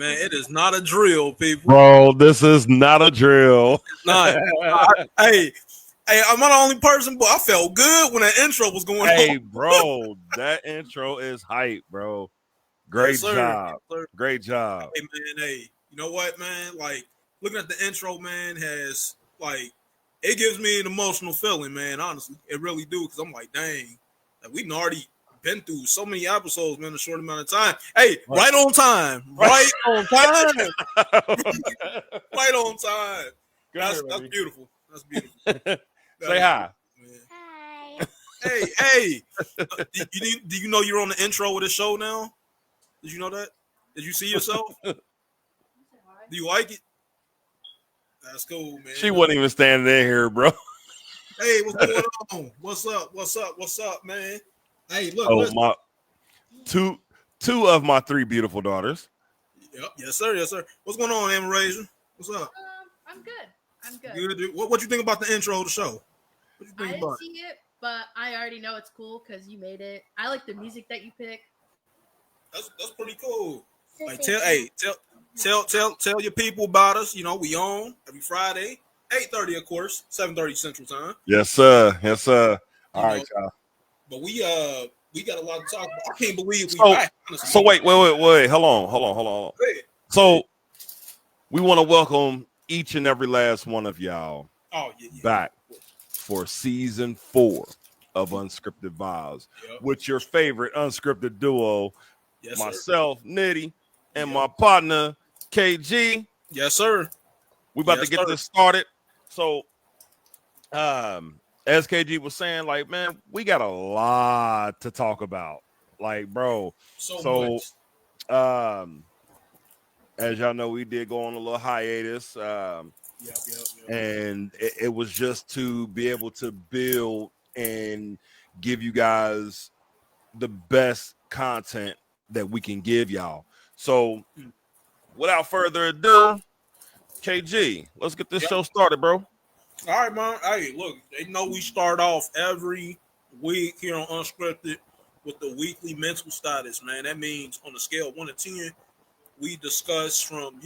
Man, it is not a drill, people. Bro, this is not a drill. It's not. Hey, I'm not the only person, but I felt good when that intro was going on. Hey, bro, that intro is hype, bro. Great job. Yes, great job. Hey, man, you know what, man? Like, looking at the intro, man, it gives me an emotional feeling, man, honestly. It really do, because I'm like, dang, we've already been through so many episodes, man, in a short amount of time. Hey, right on time. Right on time. Right on time. That's beautiful. That's beautiful. Say hi. Hi. Hey. Do you know you're on the intro of the show now? Did you know that? Did you see yourself? Do you like it? That's cool, man. She wasn't even standing in here, bro. Hey, what's going on? What's up, man? Hey, look. My two of my three beautiful daughters. Yep. Yes, sir. What's going on, Amarasia? What's up? I'm good. Good. What you think about the intro of the show? What you think I didn't about see it, but I already know it's cool because you made it. I like the music that you pick. That's pretty cool. Like tell your people about us. You know, we on every Friday, 8:30, of course, 7:30 Central Time. Yes, sir. All right, y'all. But we got a lot to talk about. I can't believe we back. Honestly. So wait. Hold on. So we want to welcome each and every last one of y'all back for season 4 of Unscripted Vibes with your favorite unscripted duo, myself, Nitty, and my partner, KG. Yes, sir. We about to get this started. So, as KG was saying, like, man, we got a lot to talk about. Like, bro. So as y'all know, we did go on a little hiatus. And it was just to be able to build and give you guys the best content that we can give y'all. So without further ado, KG, let's get this show started, bro. All right, man. Hey, look, they know we start off every week here on Unscripted with the weekly mental status, man. That means on a scale of 1 to 10, we discuss from,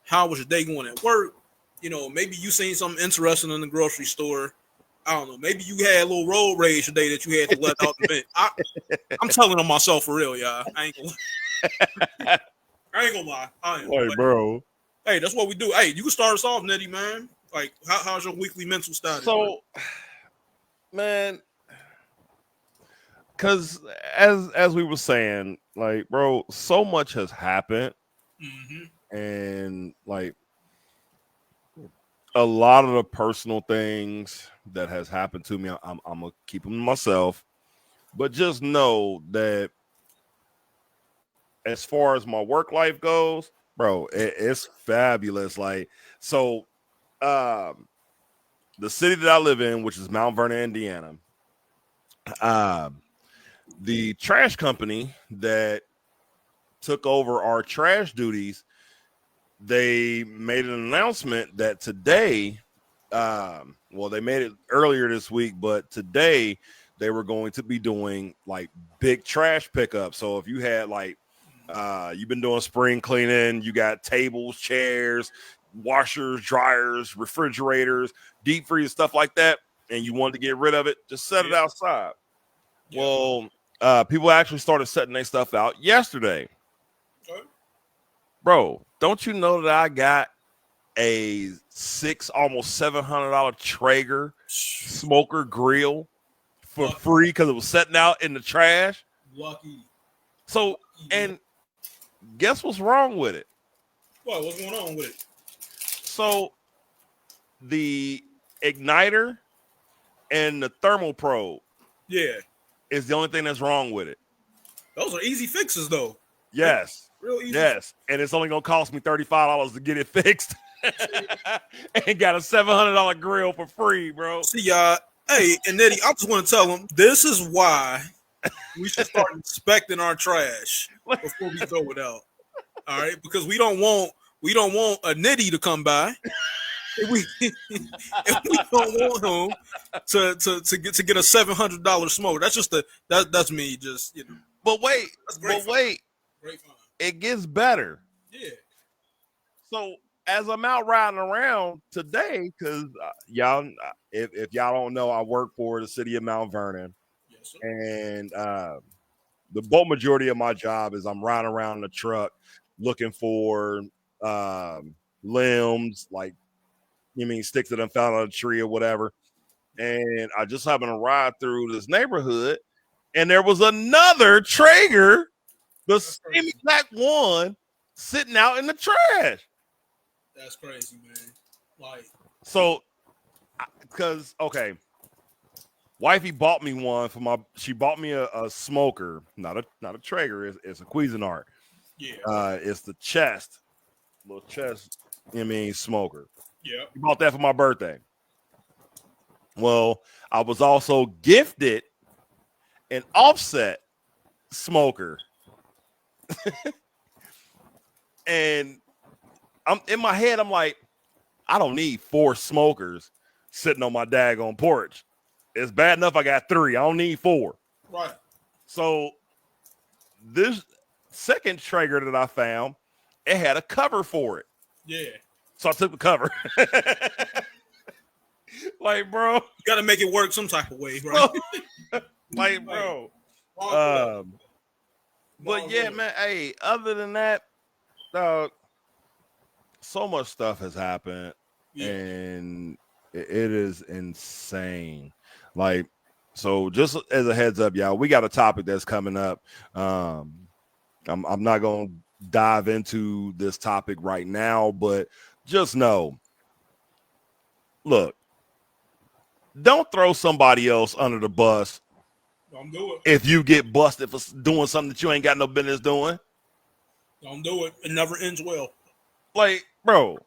how was your day going at work? Maybe you seen something interesting in the grocery store. I don't know. Maybe you had a little road rage today that you had to let out the vent. I'm telling on myself for real, y'all. I ain't gonna lie. Hey, bro. Hey, that's what we do. Hey, you can start us off, Nettie, man. Like, how's your weekly mental status? So, man, because as we were saying, like, bro, so much has happened, and like a lot of the personal things that has happened to me, I'm gonna keep them to myself. But just know that as far as my work life goes, bro, it's fabulous. Like, so, the city that I live in, which is Mount Vernon, Indiana, the trash company that took over our trash duties, they made an announcement that today, they made it earlier this week, but today they were going to be doing like big trash pickup. So if you had like You've been doing spring cleaning. You got tables, chairs, washers, dryers, refrigerators, deep freeze, stuff like that. And you wanted to get rid of it. Just set it outside. Yeah. Well, people actually started setting their stuff out yesterday. Okay. Bro, don't you know that I got a almost $700 Traeger smoker grill for free because it was sitting out in the trash? Lucky. So, and guess what's wrong with it? What? What's going on with it? So, the igniter and the thermal probe, is the only thing that's wrong with it. Those are easy fixes, though. Yes, real easy. Yes, and it's only gonna cost me $35 to get it fixed, and got a $700 grill for free, bro. See, y'all. Hey, and Nettie, I just want to tell them this is why we should start inspecting our trash before we throw it out. All right, because we don't want a Nitty to come by. We don't want him to get a $700 smoke. That's just that's me, just But wait, great fun. It gets better. Yeah. So as I'm out riding around today, because y'all, if y'all don't know, I work for the city of Mount Vernon. Yes, sir. And the bulk majority of my job is I'm riding around in the truck looking for limbs, like sticks that I found on a tree or whatever. And I just happened to ride through this neighborhood, and there was another Traeger, the same exact one, sitting out in the trash. That's crazy, man. Like, so, because wifey bought me one she bought me a smoker, not a Traeger, it's a Cuisinart. Yeah. It's the little chest, smoker. Yeah. She bought that for my birthday. Well, I was also gifted an offset smoker. And I'm in my head, I'm like, I don't need 4 smokers sitting on my daggone porch. It's bad enough I got 3. I don't need 4. Right. So this second Traeger that I found, it had a cover for it. Yeah. So I took the cover. Like, bro, you got to make it work some type of way, right? Like, bro. But yeah, man. Hey, other than that, so much stuff has happened, and it is insane. Like, so just as a heads up, y'all, we got a topic that's coming up. I'm not gonna dive into this topic right now, but just know, look, don't throw somebody else under the bus. Don't do it. If you get busted for doing something that you ain't got no business doing, don't do it. It never ends well. Like, bro,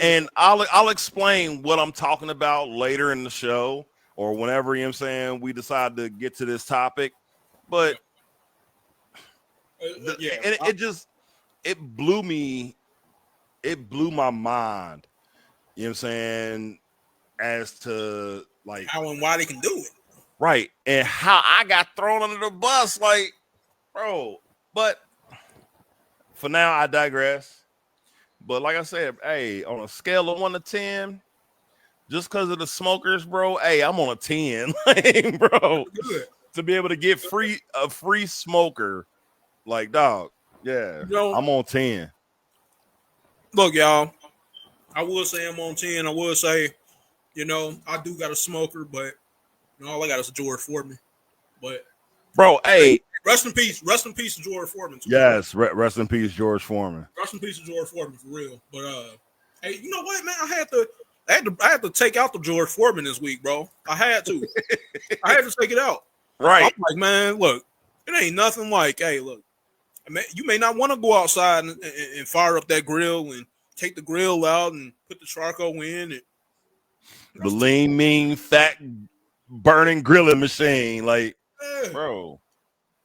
and I'll explain what I'm talking about later in the show or whenever, we decide to get to this topic. But it blew my mind, as to like how and why they can do it. Right. And how I got thrown under the bus, like, bro. But for now, I digress. But like I said, hey, on a scale of 1 to 10, just because of the smokers, bro, hey, I'm on a 10. Like, bro, to be able to get a free smoker, like, dog, yeah, I'm on 10. Look, y'all, I will say I'm on 10. I will say, I do got a smoker, but all I got is a George Foreman. But bro, hey, rest in peace to George Foreman. Too. Yes, rest in peace, George Foreman. Rest in peace to George Foreman for real. But hey, you know what, man? I had to take out the George Foreman this week, bro. I had to. I had to take it out. Right. I'm like, man, look, it ain't nothing like, hey, look, you may not want to go outside and fire up that grill and take the grill out and put the charcoal in. And the lean, mean, fat, burning grilling machine, like, bro.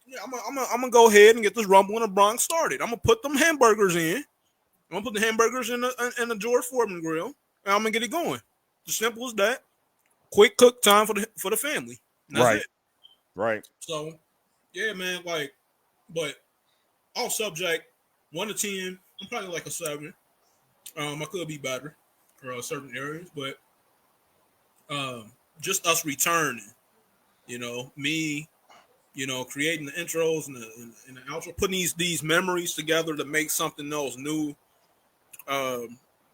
Yeah, I'm gonna go ahead and get this Rumble in the Bronx started. I'm gonna put them hamburgers in. I'm gonna put the hamburgers in the George Foreman grill, and I'm gonna get it going. As simple as that. Quick cook time for the family. Right. It. Right. So, yeah, man. Like, but off subject, 1 to 10, I'm probably like a 7. I could be better for certain areas, but just us returning, me, creating the intros and the outro, putting these memories together to make something else new.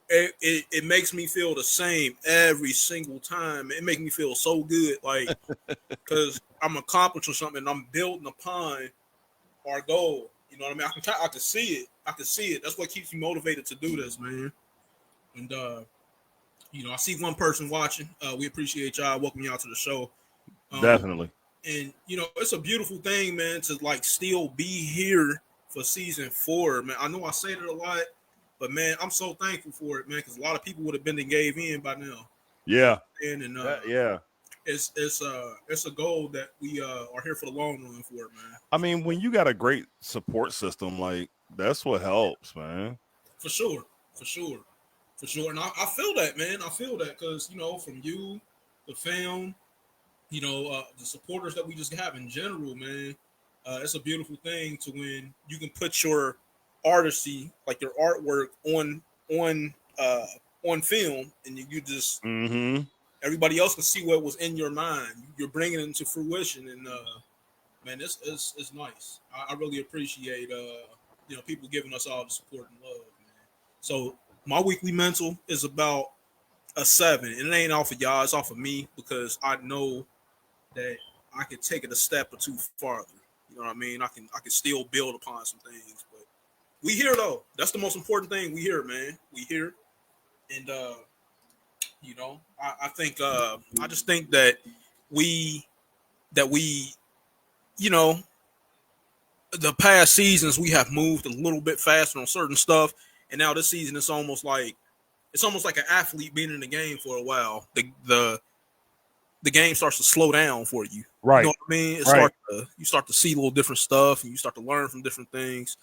It makes me feel the same every single time. It makes me feel so good, like, because I'm accomplishing something and I'm building upon our goal. You know what I mean? I can see it. I can see it. That's what keeps me motivated to do this, man. And I see one person watching. We appreciate y'all. Welcome y'all to the show. Definitely. And it's a beautiful thing, man, to like still be here for season 4, man. I know I say it a lot, but man, I'm so thankful for it, man, because a lot of people would have been and gave in by now. Yeah. And yeah. It's a goal that we are here for the long run for it, man. I mean, when you got a great support system, like that's what helps, man. For sure. And I feel that, man. I feel that because from you, the fam, the supporters that we just have in general, man. It's a beautiful thing to when you can put your artistry, like your artwork, on film, and you just. Mm-hmm. Everybody else can see what was in your mind. You're bringing it into fruition, and man, it's nice. I really appreciate people giving us all the support and love, man. So my weekly mental is about a 7, and it ain't off of y'all. It's off of me because I know that I can take it a step or two farther. You know what I mean? I can still build upon some things, but we here though. That's the most important thing. We here, man. We here, and I think I just think that we the past seasons we have moved a little bit faster on certain stuff, and now this season it's almost like an athlete being in the game for a while. The game starts to slow down for you. Right. You know what I mean? You start to see a little different stuff, and you start to learn from different things.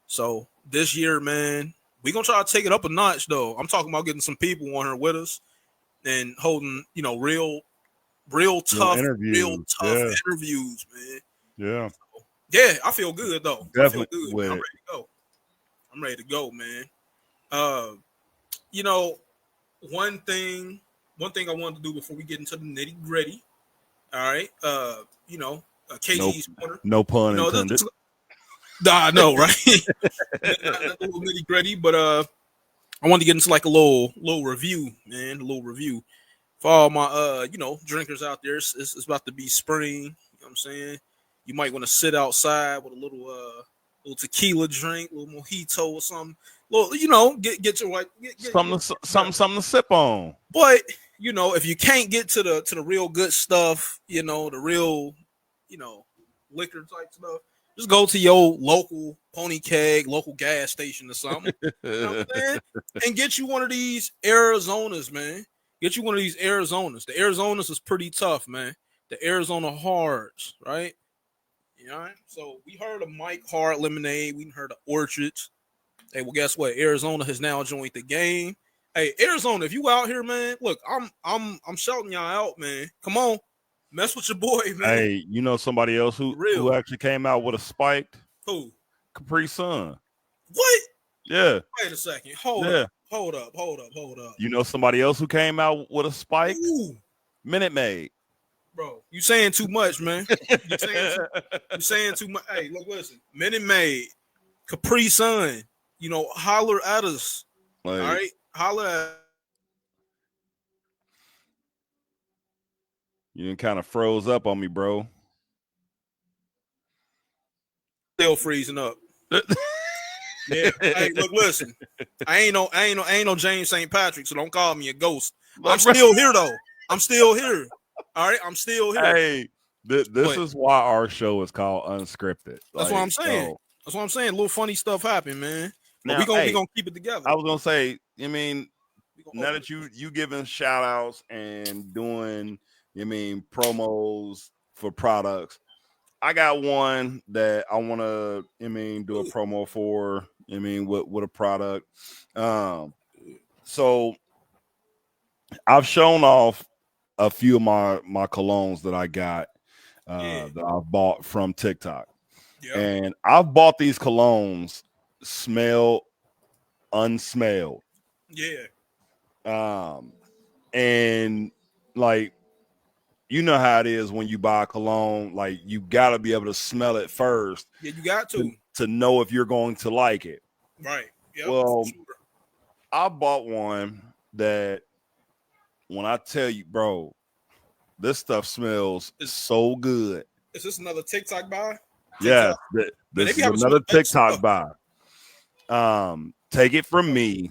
So this year, man, we're going to try to take it up a notch, though. I'm talking about getting some people on here with us and holding, real tough interviews, man. Yeah. So, yeah, I feel good, though. Definitely. I feel good. I'm ready to go. I'm ready to go, man. One thing I wanted to do before we get into the nitty gritty. All right. KD's corner. No pun intended. I know, right? Not a little nitty gritty, but I wanted to get into like a little review, man. A little review for all my drinkers out there. It's about to be spring. You know what I'm saying? You might want to sit outside with a little tequila drink, a little mojito or something. Get your like something to sip on. But if you can't get to the real good stuff, the real liquor type stuff, just go to your local pony keg, local gas station or something, and get you one of these Arizonas, man. Get you one of these Arizonas. The Arizonas is pretty tough, man. The Arizona Hards, right? So we heard of Mike Hard Lemonade. We heard of Orchards. Hey, well, guess what? Arizona has now joined the game. Hey, Arizona, if you out here, man, look, I'm shouting y'all out, man. Come on, mess with your boy, man. Hey, somebody else who actually came out with a spiked? Who? Capri Sun. What? Yeah. Wait a second. Hold up. Somebody else who came out with a spike? Ooh. Minute Maid. Bro, you saying too much, man. You saying too much. Hey, look, listen. Minute Maid, Capri Sun. Holler at us. All right, holler at. You kind of froze up on me, bro. Still freezing up. Yeah. Hey, look, listen. I ain't no James St. Patrick, so don't call me a ghost. I'm still here though. I'm still here. All right, I'm still here. Hey, this is why our show is called Unscripted. That's what I'm saying. That's what I'm saying. A little funny stuff happened, man. But we gonna keep it together. I was gonna say, now that you giving shout outs and doing, promos for products, I got one that I want to, do a promo for, with a product. So I've shown off a few of my colognes that I got that I bought from TikTok. Yeah. And I've bought these colognes smell unsmelled. Yeah. And like, you know how it is when you buy a cologne, like you gotta be able to smell it first. Yeah, you got to know if you're going to like it. Right. Yep, well, sure. I bought one that when I tell you, bro, this stuff smells so good. Is this another TikTok buy? Yeah, this is another TikTok buy. Take it from me.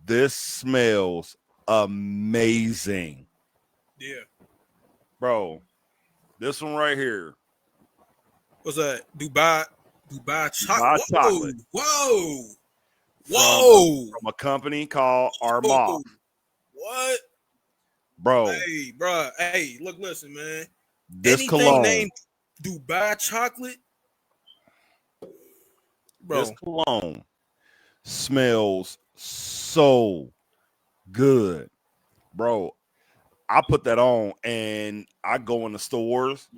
This smells amazing. Yeah. Bro, this one right here. What's that? Dubai chocolate. Dubai chocolate. Whoa. From a company called Armaf. What? Bro. Hey, bro. Hey, look, listen, man. This anything cologne named Dubai chocolate, bro. This cologne smells so good, bro. I put that on and I go in the stores,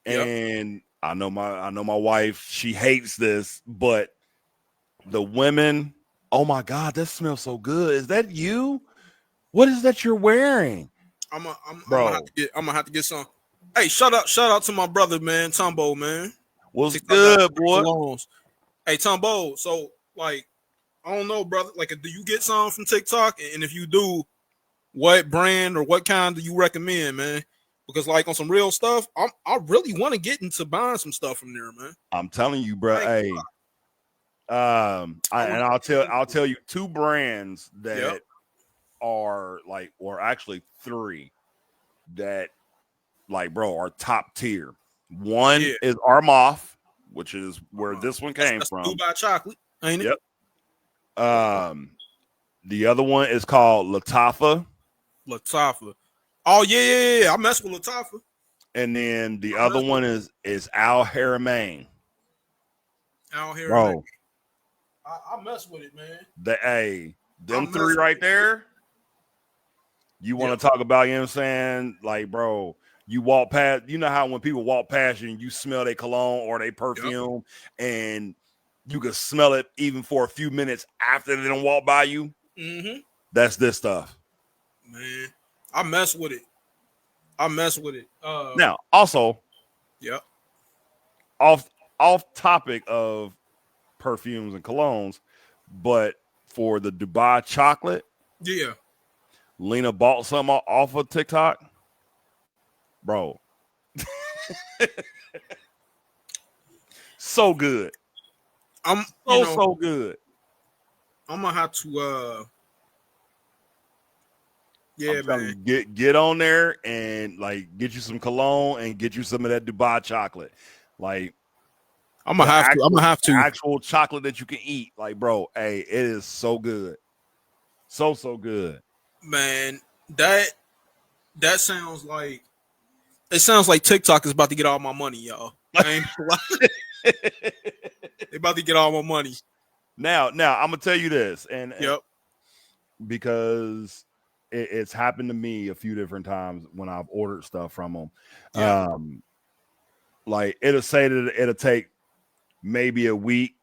and I know my wife, she hates this, but the women, oh my God, that smells so good. Is that you? What is that you're wearing? I'm gonna have to get some. Hey, shout out to my brother, man, Tombo, man. What's good, boy? Colognes. Hey, Tombo. So, like, I don't know, brother. Like, do you get some from TikTok? And if you do, what brand or what kind do you recommend, man? Because, like, on some real stuff, I really want to get into buying some stuff from there, man. I'm telling you, bro. Hey, I'll tell you two brands that are like, or actually three that, like, bro, are top tier. One is Armaf, which is where this one came from. Dubai chocolate, ain't it? Yep. The other one is called Latafa. Oh yeah. I mess with Latafa. And then the other one is Al Haramain. Al Haramain. Bro, I mess with it, man. Them three right there. You want to talk about, you know what I'm saying? Like, bro, you walk past, you know how when people walk past you and you smell their cologne or their perfume, and you can smell it even for a few minutes after they don't walk by you. Mm-hmm. That's this stuff. Man, I mess with it. Now, also, off topic of perfumes and colognes, but for the Dubai chocolate, Lena bought some off of TikTok, bro. So good. So good. I'm gonna have to man. Get on there and like get you some cologne and get you some of that Dubai chocolate. Like, I'm gonna have to actual chocolate that you can eat. Like, bro, hey, it is so good. So good. Man, that sounds like TikTok is about to get all my money, y'all. They about to get all my money. Now I'm gonna tell you this, and because it's happened to me a few different times when I've ordered stuff from them. Like, it'll say that it'll take maybe a week,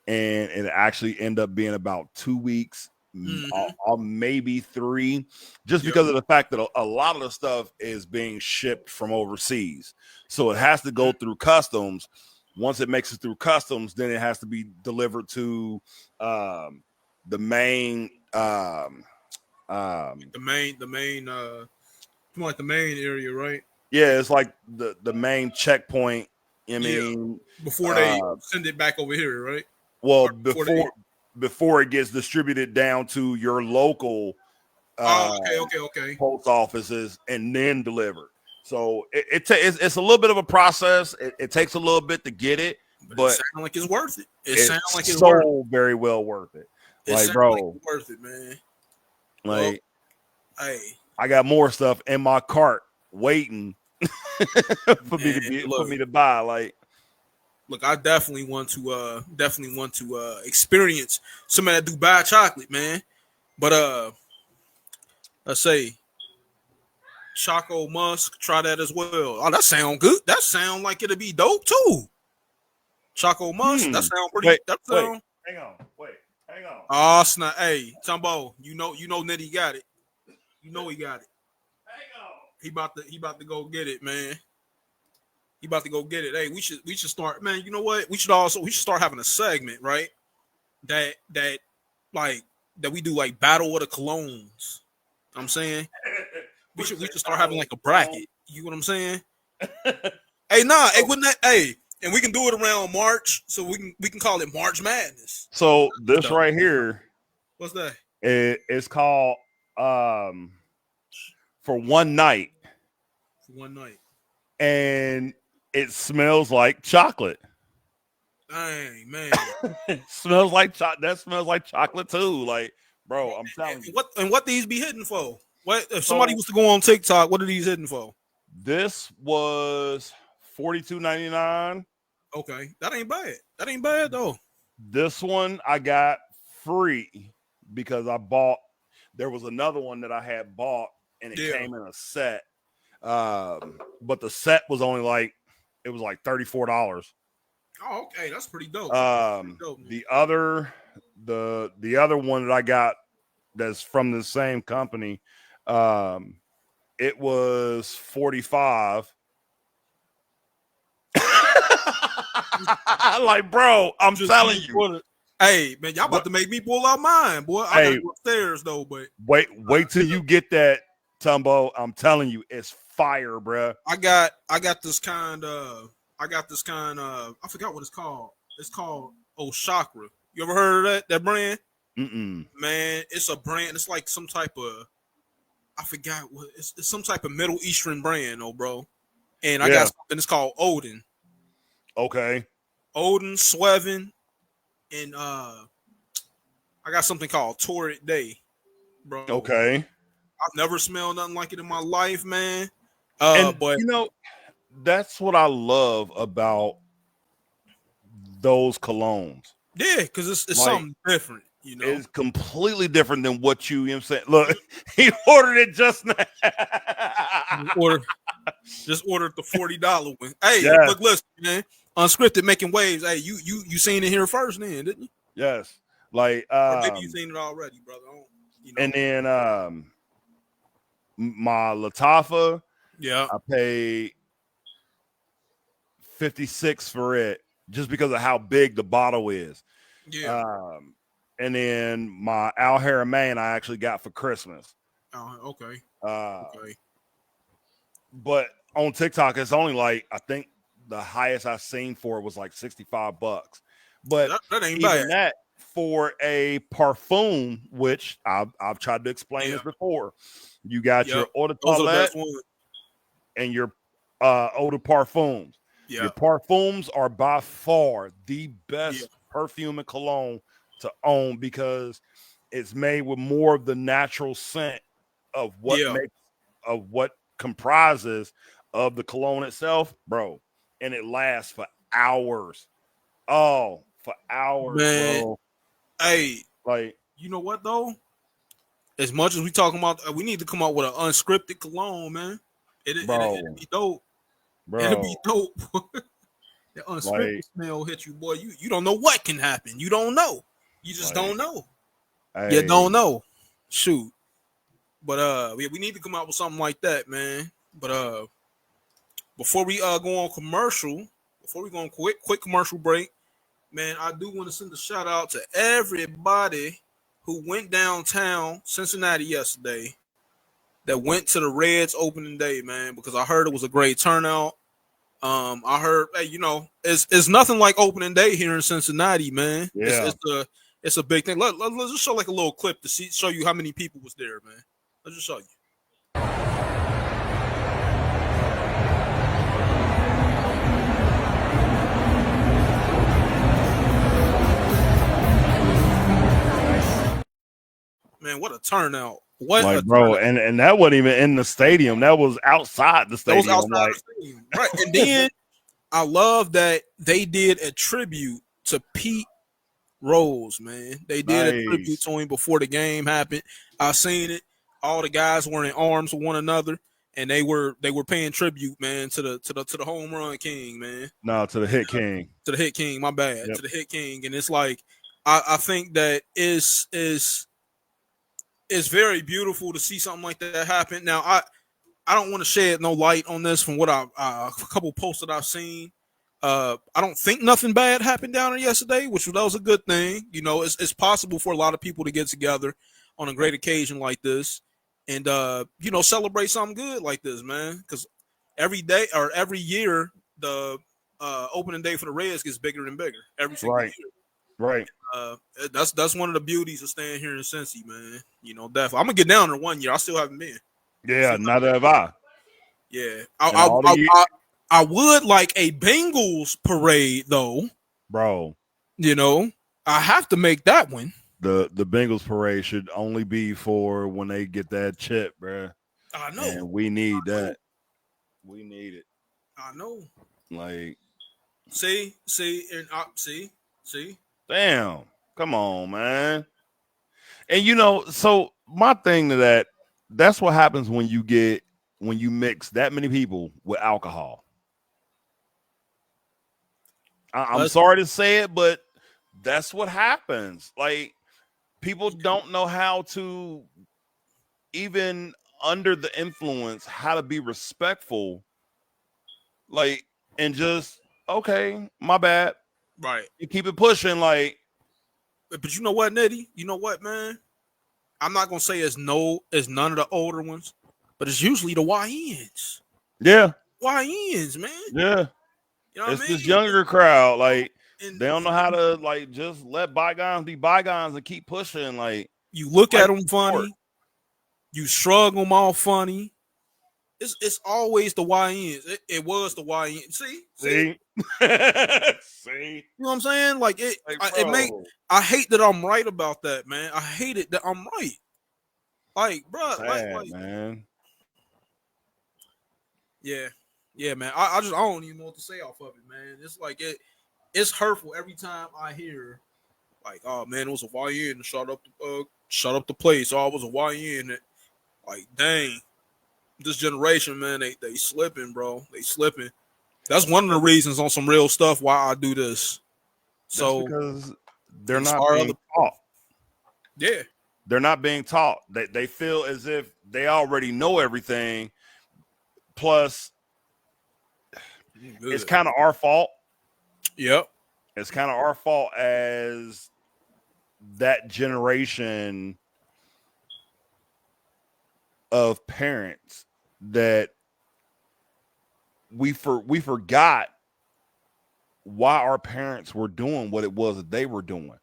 and it actually end up being about 2 weeks. Or maybe 3, just because of the fact that a lot of the stuff is being shipped from overseas, so it has to go through customs. Once it makes it through customs, then it has to be delivered to the main area, right? Yeah, it's like the main checkpoint. I mean, before they send it back over here, right? Well, before it gets distributed down to your local post offices and then delivered. So it's a little bit of a process. It takes a little bit to get it, but it sounds like it's worth it. It sounds like it's very well worth it. Like, bro, like it's worth it, man. Like, I got more stuff in my cart waiting for me to buy. Like, look, I definitely want to experience some of that Dubai chocolate, man. But let's say Choco Musk, try that as well. Oh, that sound good. That sound like it'll be dope too. Choco Mush. That sound pretty. Hang on. Oh snap! Hey, Tumbo, you know Nitty got it. You know he got it. Hang on. He about to go get it, man. He about to go get it. Hey, we should start, man. You know what? We should start having a segment, right? That we do like battle of the colognes. I'm saying we should start having like a bracket. You know what I'm saying? Hey, nah, hey, wouldn't that? Hey, and we can do it around March, so we can call it March Madness. So this right here, what's that? It's called For One Night. For one night, and it smells like chocolate. Dang, man, it smells like that smells like chocolate too. Like, bro, I'm telling you. What these be hitting for? What if somebody was to go on TikTok? What are these hitting for? This was $42.99. Okay, that ain't bad. That ain't bad though. This one I got free because I bought. There was another one that I had bought, and it came in a set. But the set was only like $34. Oh, okay, that's pretty dope. The other one that I got that's from the same company, it was $45. Like, bro, I'm just telling you. Hey, man, y'all about to make me pull out mine, boy. I gotta go upstairs though, but wait till you get that, Tumbo. I'm telling you, it's fire, bro. I got this kind of I forgot what it's called. It's called Chakra. You ever heard of that brand? Mm-mm. Man, it's a brand. It's like some type of, I forgot what it's some type of Middle Eastern brand, bro. And I got something. It's called Odin. Okay. Odin, Swevin, and I got something called Torrid Day, bro. Okay. I've never smelled nothing like it in my life, man. But you know, that's what I love about those colognes. Yeah, because it's like, something different. You know, it's completely different than what you know what I'm saying. Look, he ordered it just now. Just ordered the $40 one. Hey, look, listen, man. Unscripted making waves. Hey, you seen it here first, then, didn't you? Yes. Like, or maybe you seen it already, brother. And then my Latafa, I paid $56 for it just because of how big the bottle is. Yeah. And then my Al Haramain I actually got for Christmas. Oh, okay. Okay. But on TikTok, it's only like, I think the highest I've seen for it was like $65. But that ain't even bad. that for a parfum, which I've tried to explain this before. You got your eau de toilette and your eau de parfums. Yeah. Your parfums are by far the best perfume and cologne to own because it's made with more of the natural scent of what comprises of the cologne itself, bro. And it lasts for hours. Oh, for hours, man. Bro. Hey, like, you know what though? As much as we talking about, we need to come up with an unscripted cologne, man. It'd be dope. Bro. It'd be dope. The unscripted smell hit you, boy. You don't know what can happen. You don't know. You just don't know. Hey. You don't know. Shoot. But we need to come out with something like that, man. But before we go on commercial, before we go on quick commercial break, man, I do want to send a shout out to everybody who went downtown Cincinnati yesterday, that went to the Reds opening day, man, because I heard it was a great turnout. I heard, hey, you know, it's nothing like opening day here in Cincinnati, man. Yeah. It's a big thing. Let's just show like a little clip to show you how many people was there, man. Let's just show you. Man, what a turnout. Bro, and that wasn't even in the stadium. That was outside the stadium. That was outside the stadium. Right. And then I love that they did a tribute to Pete Rose, man. They did a tribute to him before the game happened. I seen it. All the guys were in arms with one another. and they were paying tribute, man, to the home run king, man. No, to the hit king. To the hit king, my bad. Yep. To the hit king. And it's like I think that is very beautiful to see something like that happen. Now I don't want to shed no light on this from what a couple posts that I've seen. I don't think nothing bad happened down there yesterday, which that was a good thing. You know, it's possible for a lot of people to get together on a great occasion like this and you know, celebrate something good like this, man. Because every day or every year the opening day for the Reds gets bigger and bigger every single year. Right. That's one of the beauties of staying here in Cincy, man. You know, definitely. I'm gonna get down there one year. I still haven't been. Yeah, neither have I. Yeah, I would like a Bengals parade though, bro. You know, I have to make that one. The Bengals parade should only be for when they get that chip, bro. I know. And we need that. We need it. I know. Like, see. Damn, come on, man. And you know, so my thing to that's what happens when you mix that many people with alcohol. I'm sorry to say it, but that's what happens. Like, people don't know how to, even under the influence, how to be respectful. Like, and just, okay, my bad. Right. You keep it pushing, like. But you know what, Nettie? You know what, man? I'm not gonna say it's none of the older ones, but it's usually the YNs. Yeah. YNs, man. Yeah. You know it's this younger crowd, like, and they don't know how to, like, just let bygones be bygones and keep pushing. Like, you look at them funny, you shrug them all funny. It's always the YNs. It was the YNs. See? See? You know what I'm saying? Like, I hate that I'm right about that, man. I hate it that I'm right. Like, bro, like, man. Yeah, man. I don't even know what to say off of it, man. It's like it's hurtful every time I hear, like, oh man, it was a YN that shut up the place. Oh, it was a YN that, like, dang, this generation, man, they slipping, bro. They slipping. That's one of the reasons on some real stuff why I do this. So because they're not being taught. Yeah. They're not being taught. They feel as if they already know everything. Plus, it's kind of our fault. Yep. It's kind of our fault as that generation of parents that we forgot why our parents were doing what it was that they were doing.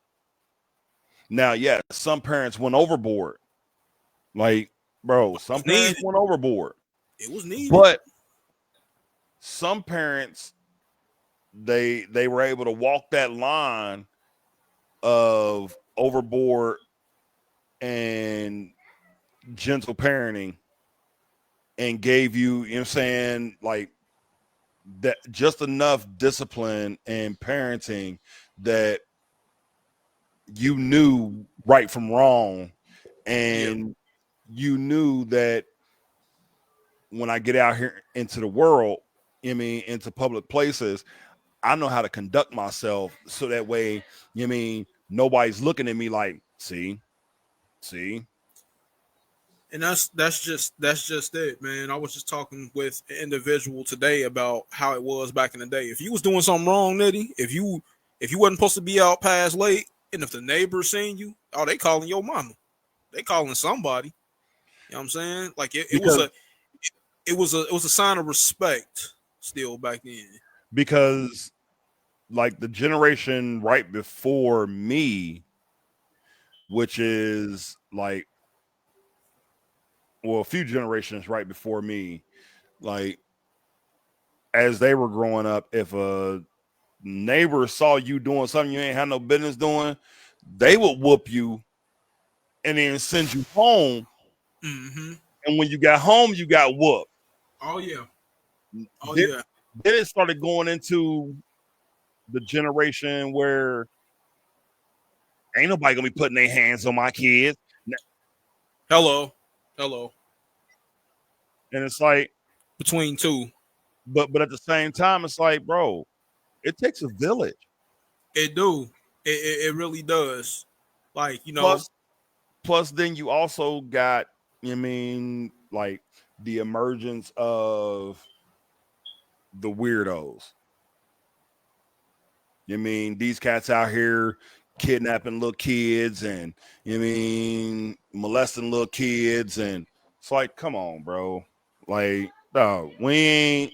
Now, yes, some parents went overboard. Like, bro, some parents went overboard. It was needed. But some parents, they were able to walk that line of overboard and gentle parenting and gave you know what I'm saying, like, that just enough discipline and parenting that you knew right from wrong, and you knew that when I get out here into the world, I mean, into public places, I know how to conduct myself so that way, you mean, nobody's looking at me like, see. And that's just it, man. I was just talking with an individual today about how it was back in the day. If you was doing something wrong, Nitty, if you wasn't supposed to be out past late, and if the neighbors seen you, oh, they calling your mama. They calling somebody. You know what I'm saying? Like, it was a sign of respect still back then. Because, like, the generation right before me, which is like, well, a few generations right before me, like, as they were growing up, if a neighbor saw you doing something you ain't had no business doing, they would whoop you and then send you home. Mm-hmm. And when you got home, you got whooped. Oh, yeah. Then it started going into the generation where ain't nobody gonna be putting their hands on my kids. Hello. You know And it's like between two. But at the same time, it's like, bro, it takes a village. It do. It really does. Like, Plus then you also got, like the emergence of the weirdos. These cats out here kidnapping little kids and molesting little kids, and it's like, come on, bro. Like, no, we ain't.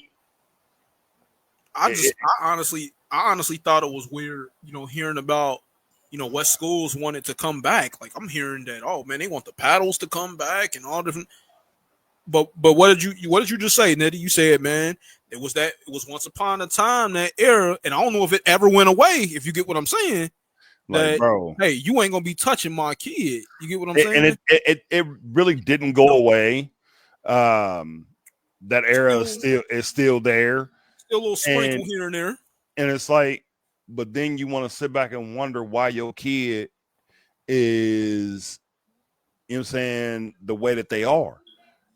I honestly thought it was weird, hearing about, what schools wanted to come back. Like, I'm hearing that, oh man, they want the paddles to come back and all different. But what did you just say, Nettie? You said, man, it was once upon a time, that era, and I don't know if it ever went away. If you get what I'm saying, like, bro, hey, you ain't gonna be touching my kid. You get what I'm saying? And it really didn't go away. That era is still there. Still a little sprinkle here and there. And it's like, but then you want to sit back and wonder why your kid is, the way that they are.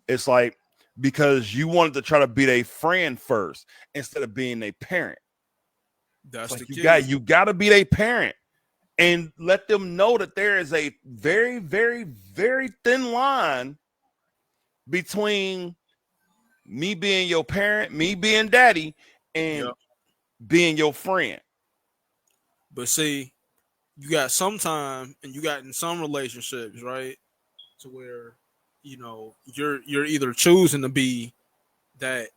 It's like, because you wanted to try to be their friend first instead of being a parent. That's like, the you got to be their parent and let them know that there is a very, very, very thin line between me being your parent, me being daddy, and being your friend. But see, you got sometime, and you got in some relationships, right, to where, you're either choosing to be that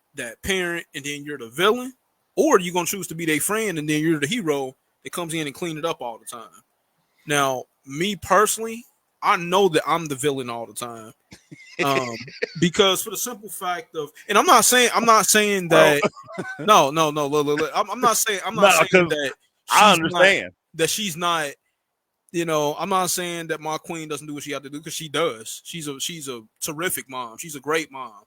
parent and then you're the villain, or you're gonna choose to be their friend and then you're the hero that comes in and clean it up all the time. Now, me personally, I know that I'm the villain all the time, because for the simple fact of, and I'm not saying that. No. Look, I'm not saying that. I understand that she's not. I'm not saying that my queen doesn't do what she has to do, because she does. She's a terrific mom. She's a great mom.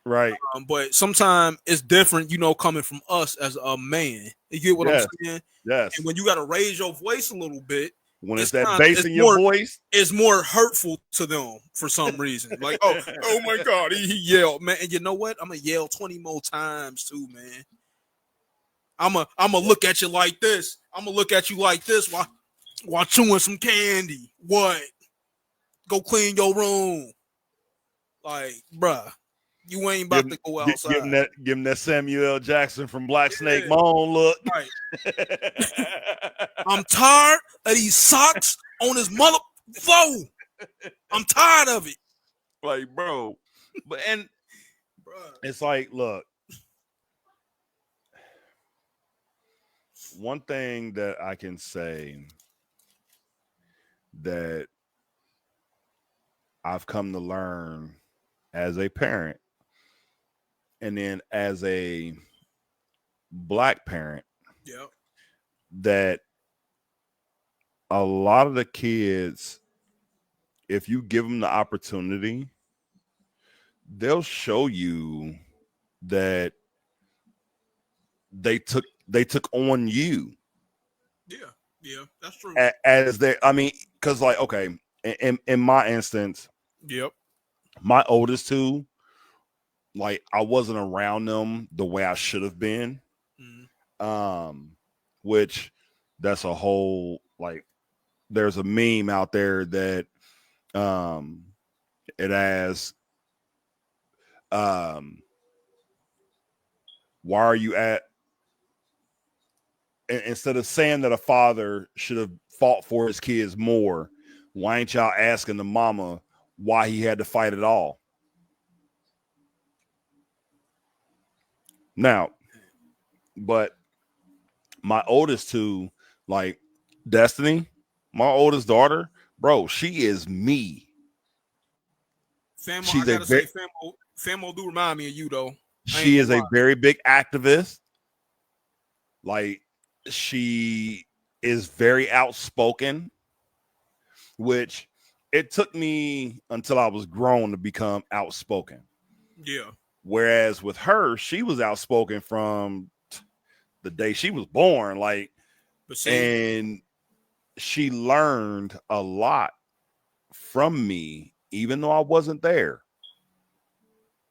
Right. But sometimes it's different, coming from us as a man. You get what I'm saying? Yes. And when you got to raise your voice a little bit, when it's that bass in your voice, it's more hurtful to them for some reason. Like, oh my God, he yelled, man. And you know what? I'm gonna yell 20 more times too, man. I'm gonna look at you like this. I'm gonna look at you like this while chewing some candy. What? Go clean your room. Like, bruh, you ain't about to go outside. Give him that Samuel L. Jackson from Black Snake Moan look. Right. I'm tired of these socks on his mother floor. I'm tired of it. Like, bro. It's like, look. One thing that I can say that I've come to learn as a parent, and then as a Black parent, that a lot of the kids, if you give them the opportunity, they'll show you that they took on you. Yeah, that's true. As they, because like, okay, in my instance, my oldest two, like, I wasn't around them the way I should have been. Which that's a whole, like, there's a meme out there that it has why are you at, instead of saying that a father should have fought for his kids more, why ain't y'all asking the mama why he had to fight at all? Now, but my oldest two, like Destiny, my oldest daughter, bro, she is me. Famo do remind me of you, though. She is a very big activist. Like, she is very outspoken, which it took me until I was grown to become outspoken. Yeah. Whereas with her, she was outspoken from the day she was born. Like, and she learned a lot from me, even though I wasn't there.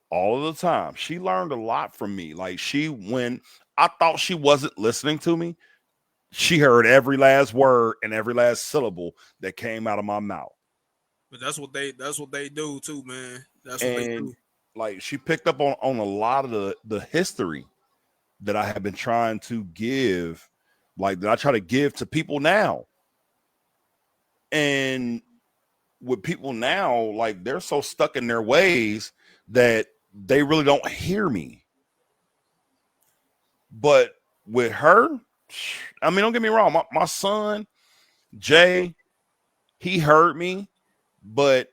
all of the time. She learned a lot from me. Like when I thought she wasn't listening to me, she heard every last word and every last syllable that came out of my mouth. But that's what they do too, man. That's what they do. Like she picked up on a lot of the history that I have been trying to give, like that I try to give to people now. And with people now, like they're so stuck in their ways that they really don't hear me. But with her, I mean, don't get me wrong, my son, Jay, he heard me, but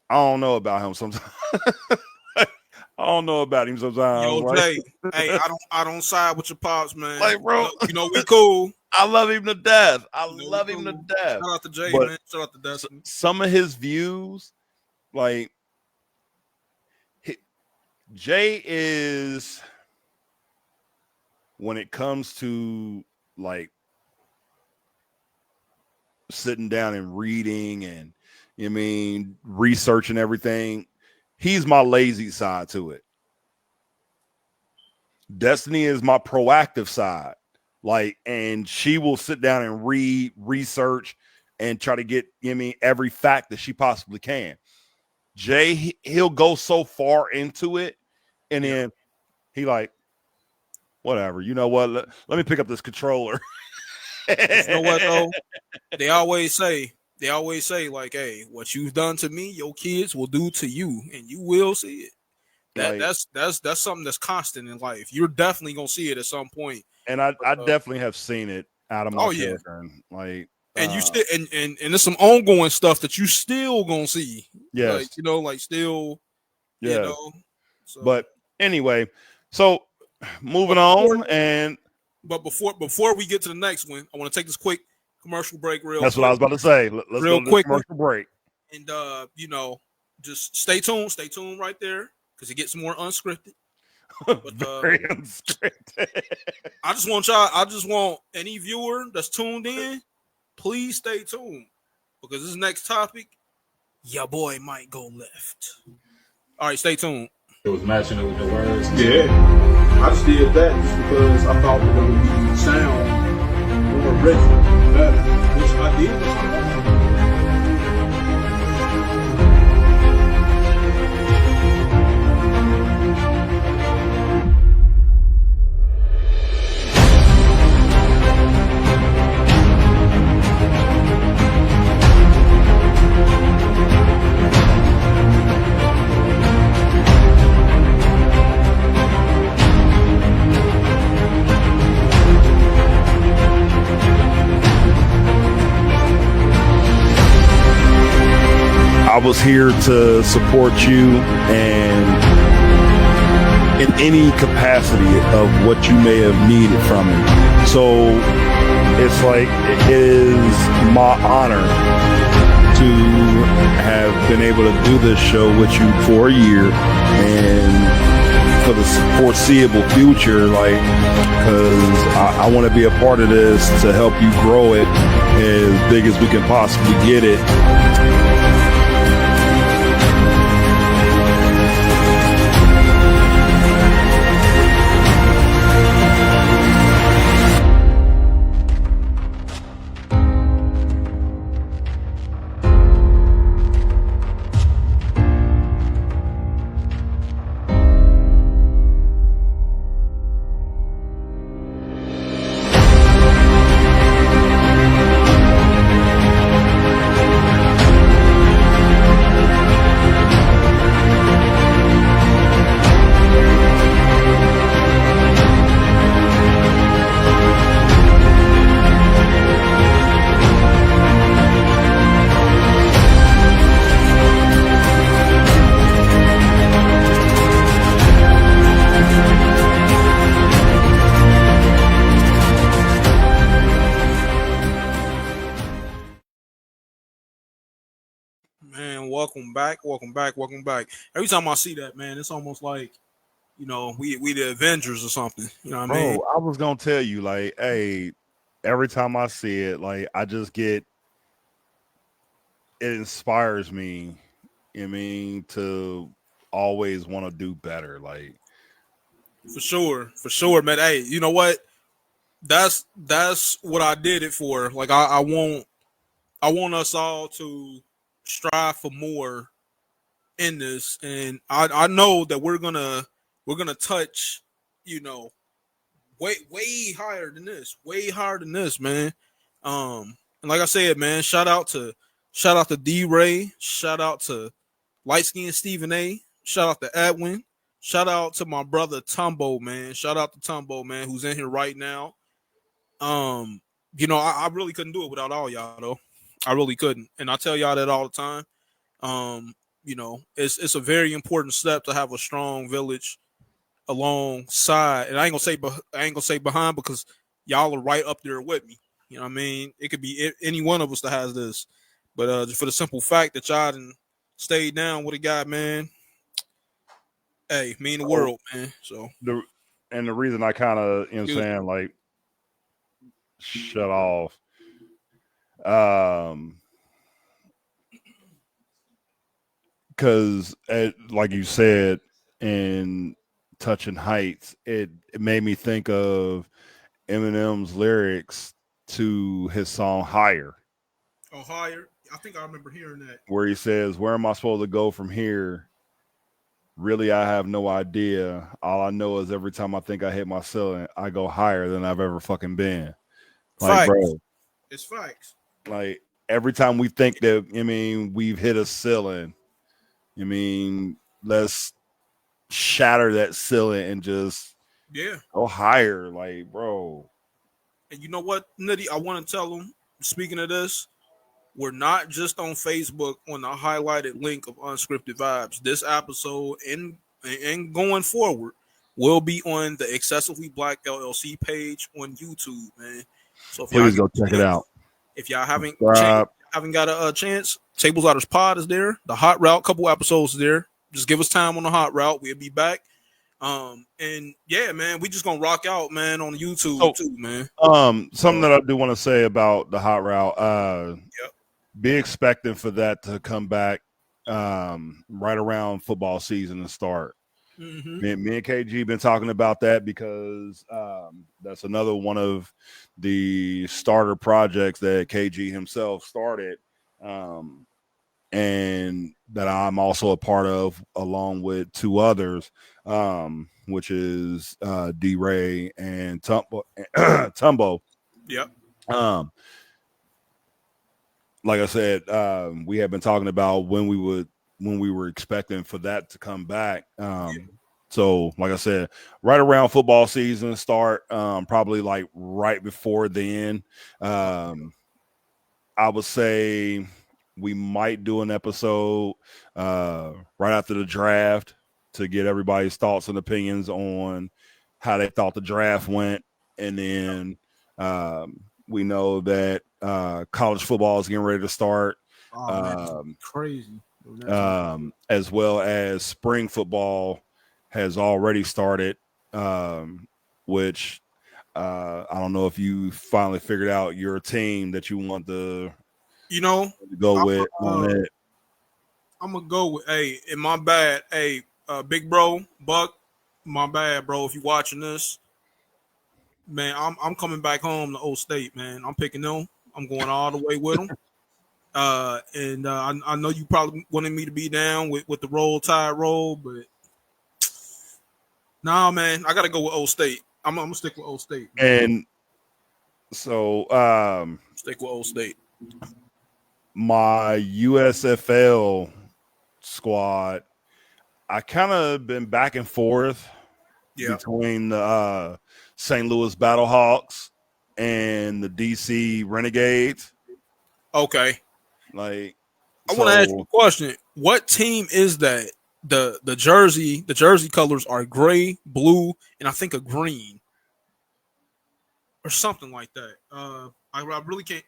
I don't know about him sometimes. I don't know about him sometimes. Yo, like, Jay, hey, I don't side with your pops, man. Like, bro, you know we cool. I love him to death. I love him to death. Shout out to Jay, man. Shout out to Destiny. Some of his views, like Jay is, when it comes to like sitting down and reading and researching everything, he's my lazy side to it. Destiny is my proactive side. Like, and she will sit down and research and try to get, every fact that she possibly can. Jay, he'll go so far into it, and then he like, whatever. You know what? Let me pick up this controller. You know what though? They always say, like, hey, what you've done to me, your kids will do to you, and you will see it. That's something that's constant in life. You're definitely gonna see it at some point. And I definitely have seen it out of my children. Like, and you still and there's some ongoing stuff that you still gonna see. Yes. Like, still, So. But anyway, so moving on, and but before we get to the next one, I want to take this quick commercial break That's what I was about to say. Let's real go to quick commercial break. And just stay tuned right there, because it gets more unscripted. But, very unscripted. I just want any viewer that's tuned in, please stay tuned, because this next topic, your boy might go left. All right, stay tuned. It was matching it with the words. Yeah, I just did that just because I thought it would sound more original, better, which I did. I was here to support you and in any capacity of what you may have needed from me. So it's like, it is my honor to have been able to do this show with you for a year and for the foreseeable future, like, because I want to be a part of this to help you grow it as big as we can possibly get it. Welcome back. Every time I see that, man, it's almost like, we the Avengers or something. You know what I mean? I was gonna tell you, like, hey, every time I see it, like, I just get, it inspires me, to always want to do better. Like for sure, man. Hey, you know what? That's what I did it for. Like I want us all to strive for more in this, and I know that we're gonna touch, you know, way higher than this, man. And like I said, man, shout out to D Ray, shout out to Light Skin Stephen A, shout out to Edwin, shout out to my brother Tumbo, man. Shout out to Tumbo, man, who's in here right now. You know, I really couldn't do it without all y'all though. I really couldn't. And I tell y'all that all the time. You know, it's a very important step to have a strong village alongside. And I ain't gonna say behind, because y'all are right up there with me. You know what I mean? It could be any one of us that has this. But just for the simple fact that y'all done stayed down with a guy, man, hey, mean the world, man. So the reason I kind of, you know what I'm saying, like, shut off. Because like you said, in Touching Heights, it made me think of Eminem's lyrics to his song Higher. Oh, Higher. I think I remember hearing that. Where he says, "Where am I supposed to go from here? Really, I have no idea. All I know is every time I think I hit my ceiling, I go higher than I've ever fucking been." Like, facts. bro, it's facts. Like, every time we think that, I mean, we've hit a ceiling, I mean, let's shatter that ceiling and just go higher. Like, bro. And you know what, Nitty? I want to tell them, speaking of this, we're not just on Facebook on the highlighted link of Unscripted Vibes. This episode and going forward will be on the Excessively Black LLC page on YouTube, man. So if please go check it out. If y'all haven't got a chance, Tables Ladders Pod is there. The Hot Route, couple episodes there. Just give us time on the Hot Route. We'll be back. And yeah, man, we just gonna rock out, man, on YouTube too, man. Something that I do want to say about the Hot Route. Be expecting for that to come back right around football season and start. Me and KG been talking about that because that's another one of the starter projects that KG himself started, and that I'm also a part of, along with two others, which is D Ray and Tumbo. Yep. Like I said, we have been talking about when we were expecting for that to come back. So like I said, right around football season start, probably like right before then. I would say we might do an episode right after the draft to get everybody's thoughts and opinions on how they thought the draft went. And then we know that college football is getting ready to start. Crazy. As well as spring football has already started, which I don't know if you finally figured out your team that you want to, go with on it. I'm gonna go with, and my bad, big bro, Buck, my bad, bro. If you watching this, man, I'm coming back home to Old State, man. I'm picking them. I'm going all the way with them. And I know you probably wanted me to be down with the Roll Tide roll, but nah, man, I gotta go with Old State. I'm gonna stick with Old State, man. And so stick with Old State. My USFL squad, I kind of been back and forth between the St. Louis Battlehawks and the DC Renegades. Okay. Like, I want to ask you a question. What team is that? The jersey colors are gray, blue, and I think a green or something like that. I really can't,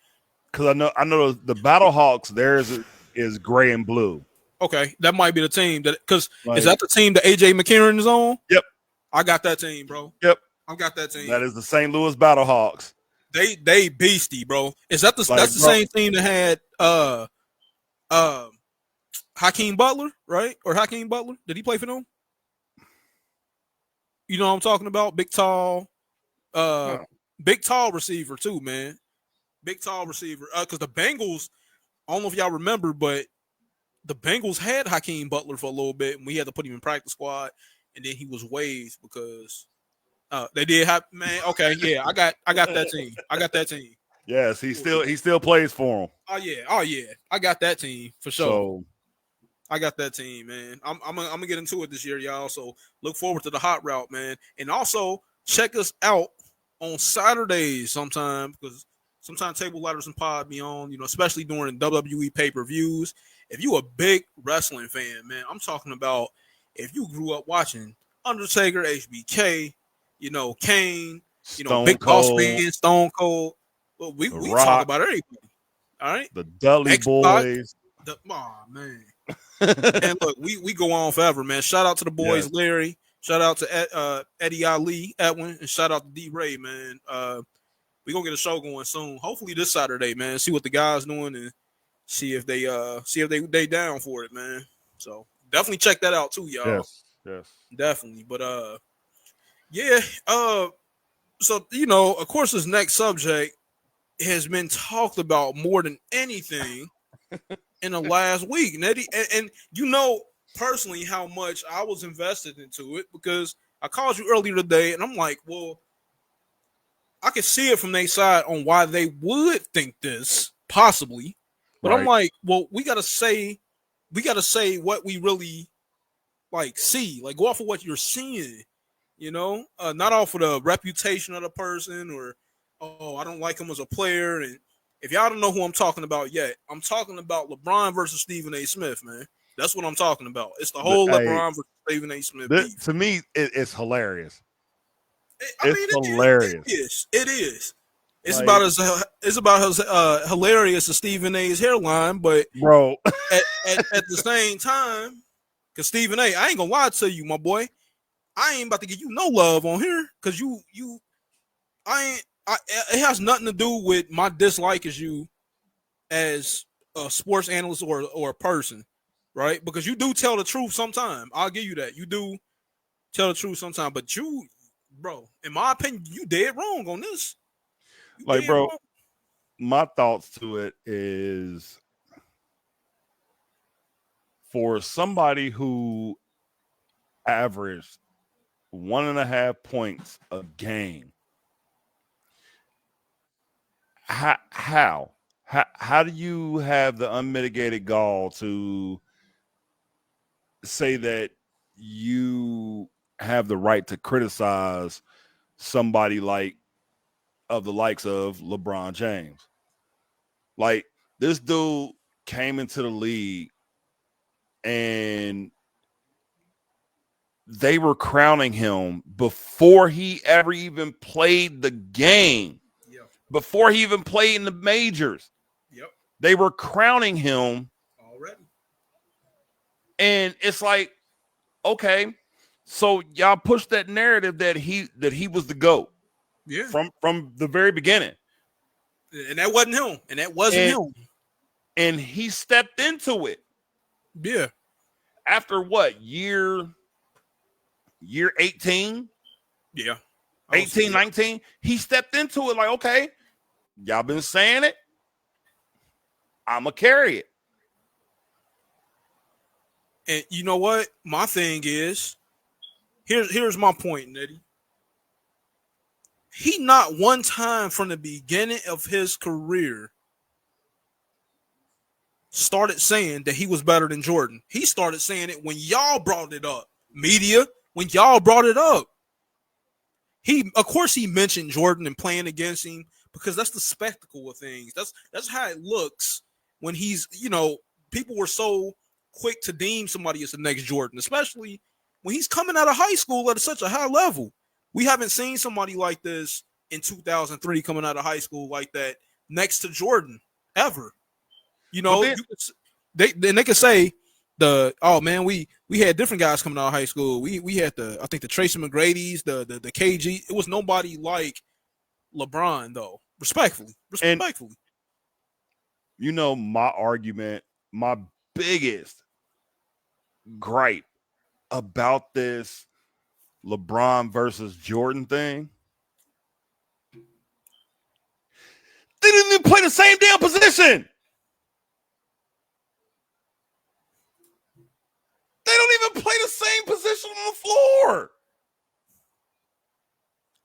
because I know the Battlehawks, theirs is gray and blue. Okay, that might be the team because is that the team that AJ McCarron is on? Yep, I got that team, bro. Yep, I got that team. That is the St. Louis Battlehawks. They beastie, bro. Is that that's the same team that had Hakeem Butler, right? Or Hakeem Butler? Did he play for them? You know what I'm talking about? Big tall receiver too, man. Big tall receiver. Because the Bengals, I don't know if y'all remember, but the Bengals had Hakeem Butler for a little bit, and we had to put him in practice squad, and then he was waived because they did have man. Okay, yeah, I got that team. I got that team. Yes, he still plays for him. Oh yeah, I got that team for sure. So, I got that team, man. I'm gonna get into it this year, y'all. So look forward to the hot route, man, and also check us out on Saturdays sometime because sometimes Table Ladders and Pod be on, especially during WWE pay-per-views. If you a big wrestling fan, man, I'm talking about if you grew up watching Undertaker, HBK, Kane, Big Boss Man, Stone Cold. Well, we talk about everybody. All right. The Dudley Boys. Man. And look, we go on forever, man. Shout out to the boys, yes. Larry. Shout out to Eddie Ali, Edwin, and shout out to D-Ray, man. We're gonna get a show going soon. Hopefully this Saturday, man. See what the guys doing and see if they down for it, man. So definitely check that out too, y'all. Yes. Definitely. But so of course this next subject has been talked about more than anything in the last week. And personally how much I was invested into it because I called you earlier today and I'm like, well, I can see it from their side on why they would think this possibly, but right. I'm like, well, we gotta say what we really see, go off of what you're seeing, not off of the reputation of the person or, oh, I don't like him as a player. And if y'all don't know who I'm talking about yet, I'm talking about LeBron versus Stephen A. Smith, man. That's what I'm talking about. It's the whole LeBron versus Stephen A. Smith beef. To me, it's hilarious. It's hilarious. It is. It's about as hilarious as Stephen A.'s hairline, but bro, at the same time, because Stephen A., I ain't gonna lie to you, my boy, I ain't about to give you no love on here because it has nothing to do with my dislike as you as a sports analyst or a person, right? Because you do tell the truth sometimes. I'll give you that. You do tell the truth sometimes, but you, bro, in my opinion, you dead wrong on this. Bro, my thoughts to it is for somebody who averaged 1.5 points a game. How do you have the unmitigated gall to say that you have the right to criticize somebody of the likes of LeBron James? This dude came into the league and they were crowning him before he ever even played the game. Before he even played in the majors. Yep. They were crowning him already. And it's like, okay, so y'all pushed that narrative that he was the GOAT. Yeah. From the very beginning. And that wasn't him. And that wasn't him. And he stepped into it. Yeah. After what? Year 18? Yeah. 18, 19? He stepped into it like, okay, y'all been saying it. I'm going to carry it. And you know what? My thing is, here's my point, Nitty. He not one time from the beginning of his career started saying that he was better than Jordan. He started saying it when y'all brought it up. Media, when y'all brought it up. Of course he mentioned Jordan and playing against him because that's the spectacle of things. That's how it looks when he's, people were so quick to deem somebody as the next Jordan, especially when he's coming out of high school at such a high level. We haven't seen somebody like this in 2003 coming out of high school like that next to Jordan ever. They can say we had different guys coming out of high school. We had I think the Tracy McGrady's, the KG. It was nobody like LeBron though. Respectfully. And, my argument, my biggest gripe about this LeBron versus Jordan thing. They didn't even play the same damn position. They don't even play the same position on the floor.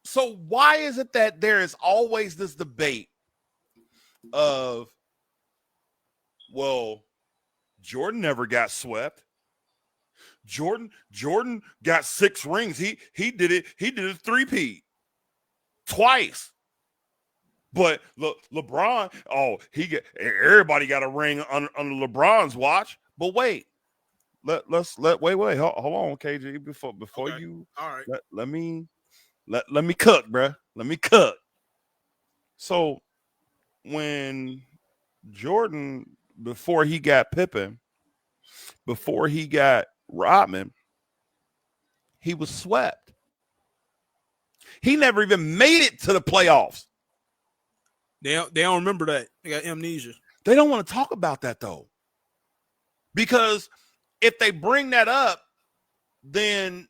So why is it that there is always this debate of, well, Jordan never got swept. Jordan got 6 rings. He did it. He did a 3-peat twice. But LeBron, everybody got a ring under LeBron's watch. But wait, wait, hold on, KG, before okay. You, all right, let me cook, bruh. Let me cook. So when Jordan, before he got Pippen, before he got Rodman, he was swept. He never even made it to the playoffs. They don't remember that. They got amnesia. They don't want to talk about that, though. Because if they bring that up, then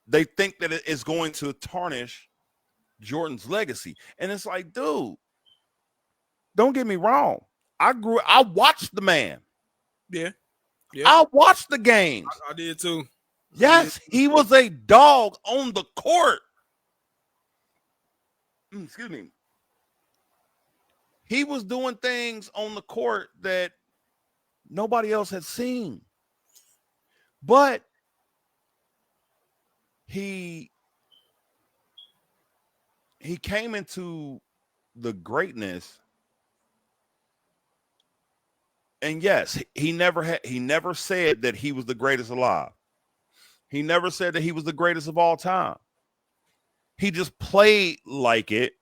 they think that it is going to tarnish Jordan's legacy. And it's like, dude, don't get me wrong. I watched the man. Yeah. I watched the games. I did too. Yes, he was a dog on the court. Excuse me. He was doing things on the court that nobody else had seen. But he came into the greatness. And yes, he never said that he was the greatest alive. He never said that he was the greatest of all time. He just played like it.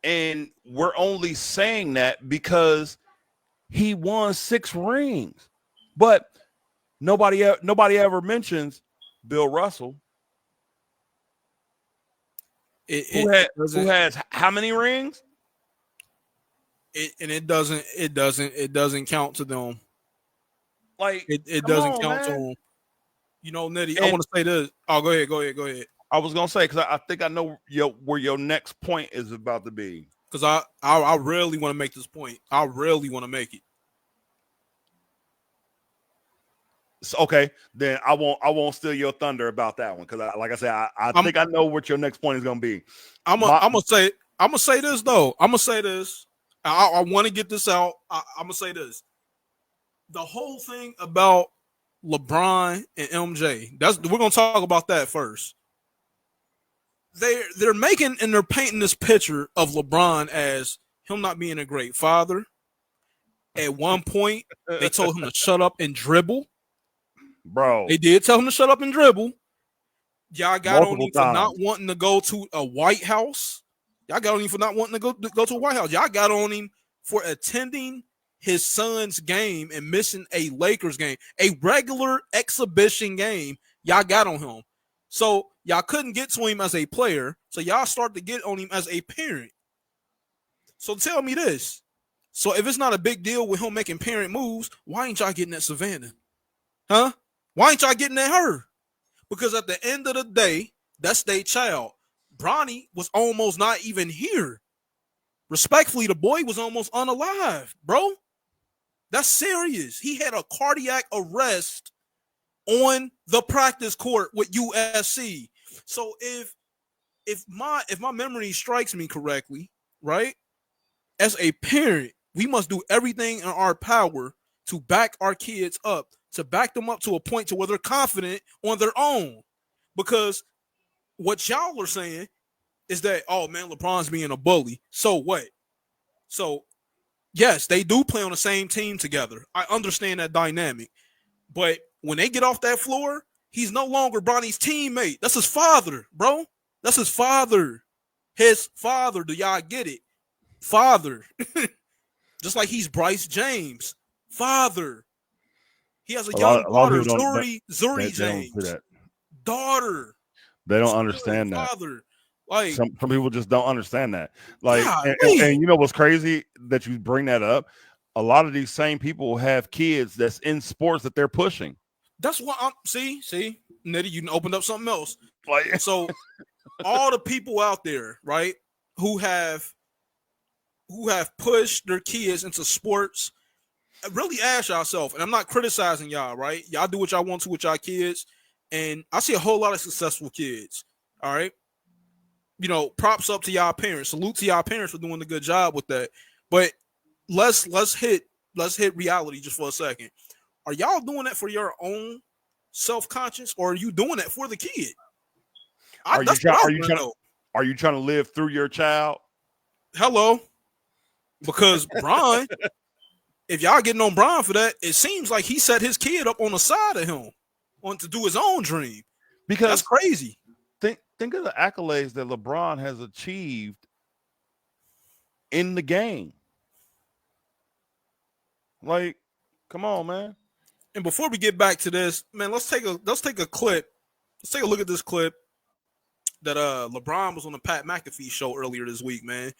And we're only saying that because he won 6 rings. But nobody ever mentions Bill Russell. Who has how many rings? It doesn't count to them. Like it doesn't count to them. You know, Nitty, I want to say this. Oh, go ahead. I was gonna say, because I think I know where your next point is about to be. Because I really want to make this point. I really want to make it. So, okay, then I won't steal your thunder about that one, because like I said, I think I know what your next point is gonna be. I'm gonna say this though. I'm gonna say this. I want to get this out. I'm gonna say this. The whole thing about LeBron and MJ. We're gonna talk about that first. They're making and they're painting this picture of LeBron as him not being a great father. At one point, they told him to shut up and dribble. Bro, they did tell him to shut up and dribble. Y'all got on him for not wanting to go to a White House. Y'all got on him for not wanting to go to a White House. Y'all got on him for attending his son's game and missing a Lakers game, a regular exhibition game. Y'all got on him. So y'all couldn't get to him as a player. So y'all start to get on him as a parent. So tell me this. So if it's not a big deal with him making parent moves, why ain't y'all getting at Savannah? Huh? Why ain't y'all getting at her? Because at the end of the day, that's their child. Bronny was almost not even here. Respectfully, the boy was almost unalive, bro. That's serious. He had a cardiac arrest on the practice court with USC. So if my memory strikes me correctly, right? As a parent, we must do everything in our power to back our kids up, to back them up to a point to where they're confident on their own. Because what y'all are saying is that, oh man, LeBron's being a bully. So what? So yes, they do play on the same team together. I understand that dynamic. But when they get off that floor, he's no longer Bronny's teammate. That's his father, bro. That's his father. His father. Do y'all get it? Father. Just like he's Bryce James. Father. He has a young daughter, Zuri James. Daughter. They don't understand that. Father. Like some people just don't understand that. Like, and you know what's crazy that you bring that up? a lot of these same people have kids that's in sports that they're pushing. That's what I'm see, Nitty, you opened up something else. Like, so all the people out there, right, who have pushed their kids into sports, really ask yourself, and I'm not criticizing y'all, right? Y'all do what y'all want to with y'all kids, and I see a whole lot of successful kids, all right? Props up to y'all parents. Salute to y'all parents for doing a good job with that. But let's hit reality just for a second. Are y'all doing that for your own self-conscious, or are you doing that for the kid? Are you trying to live through your child? Hello. Because Bron, if y'all getting on Bron for that, it seems like he set his kid up on the side of him, wanting to do his own dream. Because that's crazy. Think of the accolades that LeBron has achieved in the game. Like, come on, man. And before we get back to this, man, let's take a clip. Let's take a look at this clip that LeBron was on the Pat McAfee show earlier this week, man.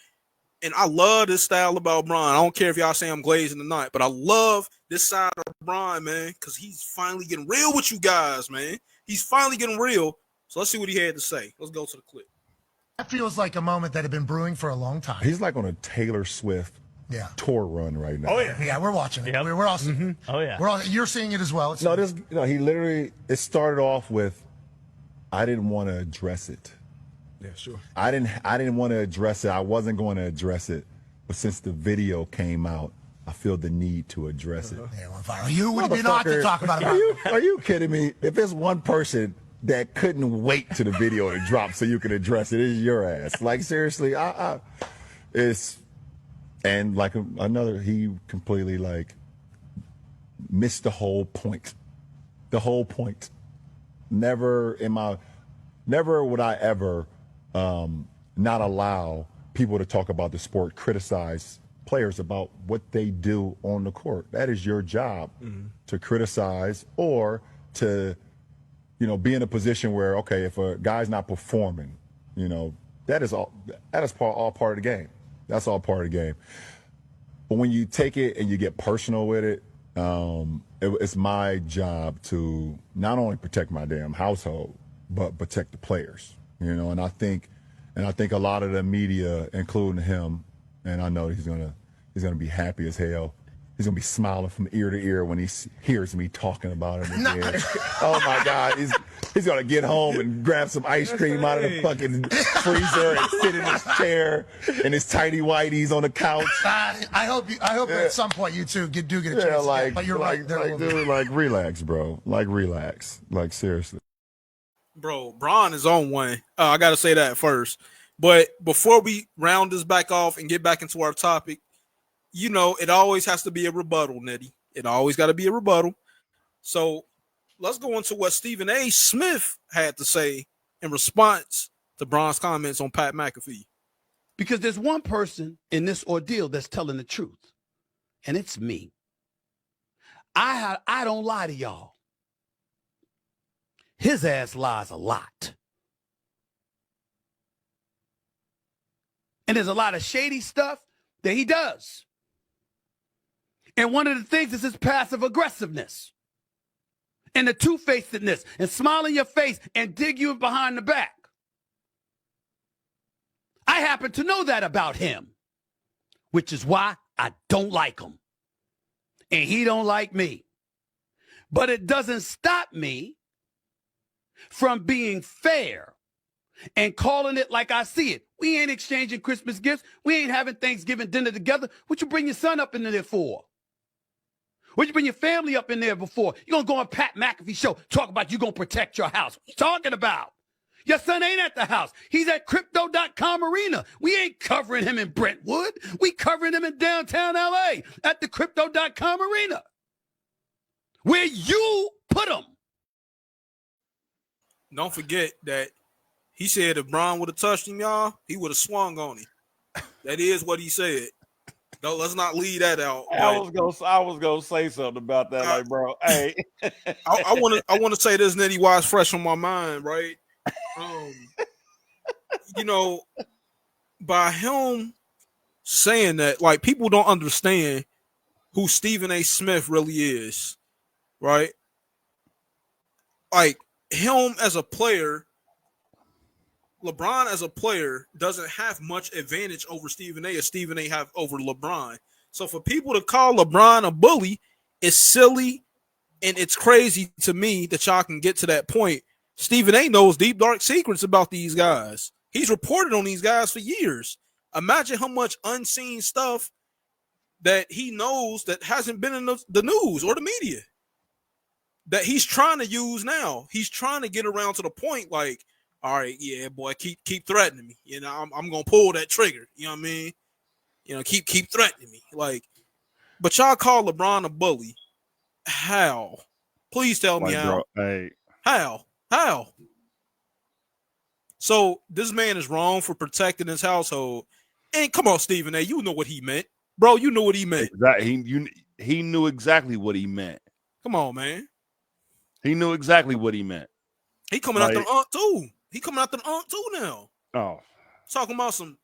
And I love this style about Bron. I don't care if y'all say I'm glazing or not, but I love this side of Bron, man, because he's finally getting real with you guys, man. He's finally getting real. So let's see what he had to say. Let's go to the clip. That feels like a moment that had been brewing for a long time. He's like on a Taylor Swift tour run right now. Oh yeah, yeah, we're watching it. Yep. We're also. Mm-hmm. Oh yeah, you're seeing it as well. He literally. It started off with, I didn't want to address it. Yeah, sure. I didn't want to address it. I wasn't going to address it, but since the video came out, I feel the need to address it. Yeah, well, viral. You would be not to talk about it. Are you kidding me? If there's one person that couldn't wait to the video to drop so you can address it, it's your ass. Like, seriously, and like another, he completely like missed the whole point. The whole point. Never would I ever not allow people to talk about the sport, criticize players about what they do on the court. That is your job, to criticize or to, be in a position where, okay, if a guy's not performing, that is all part of the game. That's all part of the game. But when you take it and you get personal with it, it's my job to not only protect my damn household, but protect the players. And I think a lot of the media, including him, and I know he's gonna be happy as hell. He's gonna be smiling from ear to ear when he hears me talking about him again. Oh my God, he's gonna get home and grab some ice cream out of the fucking freezer and sit in his chair in his tighty whities on the couch. I hope at some point you two do get a chance. But you're right. Dude, relax, bro. Relax. Seriously. Bro, Bron is on one. I got to say that first. But before we round this back off and get back into our topic, it always has to be a rebuttal, Nitty. It always got to be a rebuttal. So let's go into what Stephen A. Smith had to say in response to Bron's comments on Pat McAfee. Because there's one person in this ordeal that's telling the truth, and it's me. I don't lie to y'all. His ass lies a lot. And there's a lot of shady stuff that he does. And one of the things is his passive aggressiveness and the two-facedness and smile in your face and dig you behind the back. I happen to know that about him, which is why I don't like him. And he don't like me. But it doesn't stop me from being fair and calling it like I see it. We ain't exchanging Christmas gifts. We ain't having Thanksgiving dinner together. What you bring your son up in there for? What you bring your family up in there before? You gonna go on Pat McAfee show, talk about you gonna protect your house. What you talking about? Your son ain't at the house. He's at Crypto.com Arena. We ain't covering him in Brentwood. We covering him in downtown LA at the Crypto.com Arena. Where you put him. Don't forget that he said if Bron would have touched him, y'all, he would have swung on him. That is what he said. No, let's not leave that out. I was gonna say something about that, like, bro. Hey, I want to say this, Nitty, while it's fresh on my mind, right? By him saying that, like, people don't understand who Stephen A. Smith really is, right? Like him as a player, LeBron as a player doesn't have much advantage over Stephen A. as Stephen A. have over LeBron. So for people to call LeBron a bully, it's silly and it's crazy to me that y'all can get to that point. Stephen A. knows deep, dark secrets about these guys. He's reported on these guys for years. Imagine how much unseen stuff that he knows that hasn't been in the news or the media that he's trying to use now. He's trying to get around to the point like, all right, yeah, boy, keep threatening me. You know, I'm gonna pull that trigger. You know what I mean? You know, keep threatening me. Like, but y'all call LeBron a bully. How? Please tell me how. Bro, hey. How? So this man is wrong for protecting his household. And come on, Stephen A., you know what he meant. Bro, you know what he meant. He knew exactly what he meant. Come on, man. He knew exactly what he meant. He coming out the aunt too. He coming out the aunt too now. Oh. Talking about some,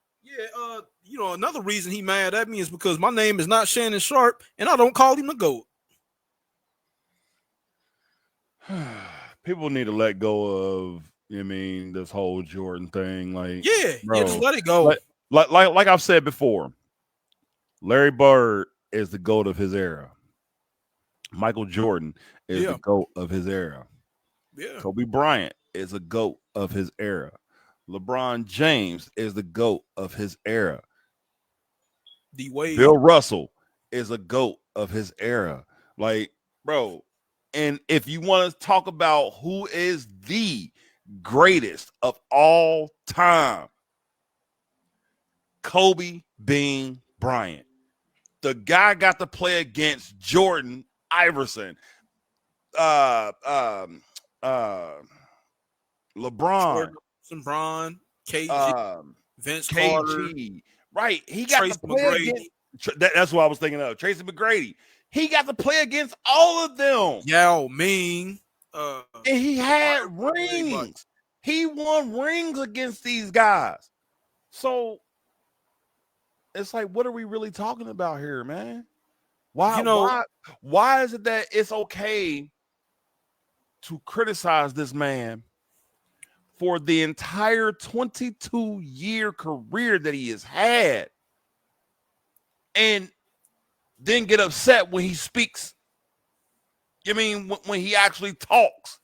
you know, another reason he mad at me is because my name is not Shannon Sharp and I don't call him the GOAT. People need to let go of, I mean, this whole Jordan thing. Like, bro, just let it go. Like I've said before, Larry Bird is the GOAT of his era. Michael Jordan is the GOAT of his era. Yeah. Kobe Bryant is a GOAT of his era. LeBron James is the GOAT of his era. D-Wade. Bill Russell is a GOAT of his era. Like, bro, and if you want to talk about who is the greatest of all time, Kobe Bean Bryant. The guy got to play against Jordan Iverson, LeBron, KG, Vince Carter, right? He got to play against. That's what I was thinking of. Tracy McGrady. He got to play against all of them. Yao Ming. And he had rings. He won rings against these guys. So it's like, what are we really talking about here, man? Why is it that it's okay to criticize this man for the entire 22-year career that he has had and then get upset when he speaks? I mean, when he actually talks.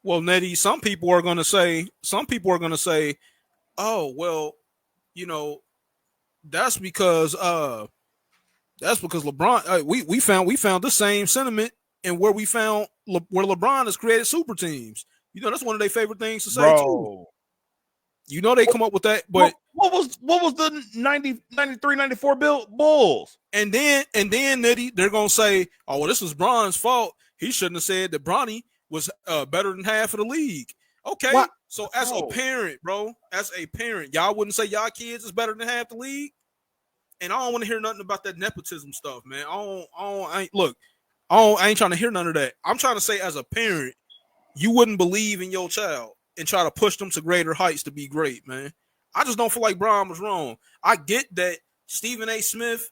Well, Nettie, some people are going to say, oh, well, you know, that's because LeBron. We found the same sentiment and where LeBron has created super teams. You know, that's one of their favorite things to say too. You know, they come up with that, but what was the 93-94 Bulls? And then Nettie, they're gonna say, oh, well, this was Bron's fault. He shouldn't have said that Bronny was better than half of the league. Okay, what? So as a parent, bro, y'all wouldn't say y'all kids is better than half the league. And I don't want to hear nothing about that nepotism stuff, man. I ain't trying to hear none of that. I'm trying to say, as a parent, you wouldn't believe in your child and try to push them to greater heights to be great, man. I just don't feel like Bron was wrong. I get that Stephen A. Smith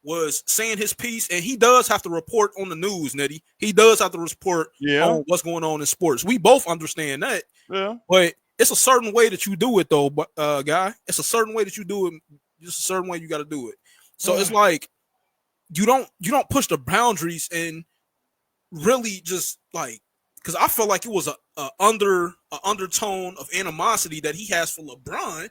was saying his piece, and he does have to report on the news, Nettie. He does have to report on what's going on in sports. We both understand that. Yeah. But it's a certain way that you do it, though, guy. It's a certain way that you do it. Just a certain way you got to do it. So it's like you don't push the boundaries and really just like, because I felt like it was a undertone of animosity that he has for LeBron.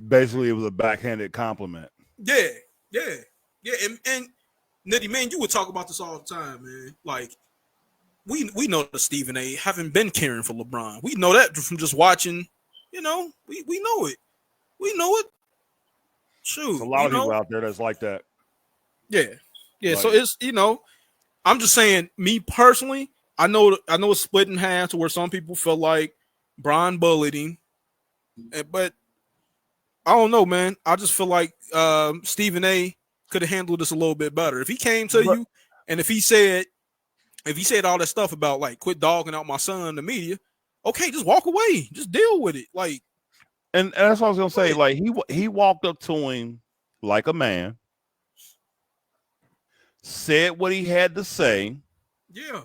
Basically, it was a backhanded compliment. Yeah. And Nitty, man, you would talk about this all the time, man. Like, we know that Stephen A. haven't been caring for LeBron. We know that from just watching. You know, we know it. We know it. Shoot, there's a lot of people out there that's like that. Yeah. Like, so it's, you know, I'm just saying, me personally, I know it's split in half to where some people feel like Bron bullied him, but I don't know, man. I just feel like Stephen A. could have handled this a little bit better. If he came to you and if he said all that stuff about like quit dogging out my son in the media, okay, just walk away, just deal with it, like. And that's what I was gonna say. Like he walked up to him like a man, said what he had to say. Yeah.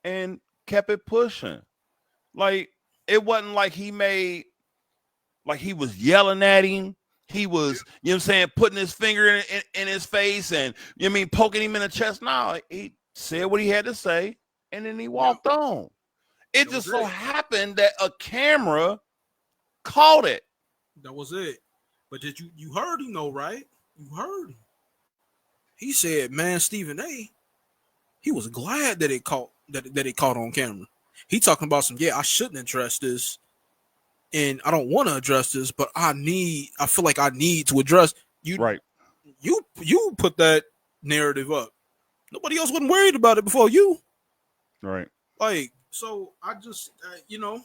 And kept it pushing. Like, it wasn't like he was yelling at him. He was, you know what I'm saying, putting his finger in his face and, you know what I mean, poking him in the chest. No, he said what he had to say, and then he walked on. It just so happened that a camera caught it. That was it. But did you heard him though, right? You heard him. He said, man, Stephen A., he was glad that it caught on camera. He talking about I shouldn't address this, and I don't want to address this, but I feel like I need to address you. Right. You put that narrative up. Nobody else wasn't worried about it before you. Right. Like, so I just, I'm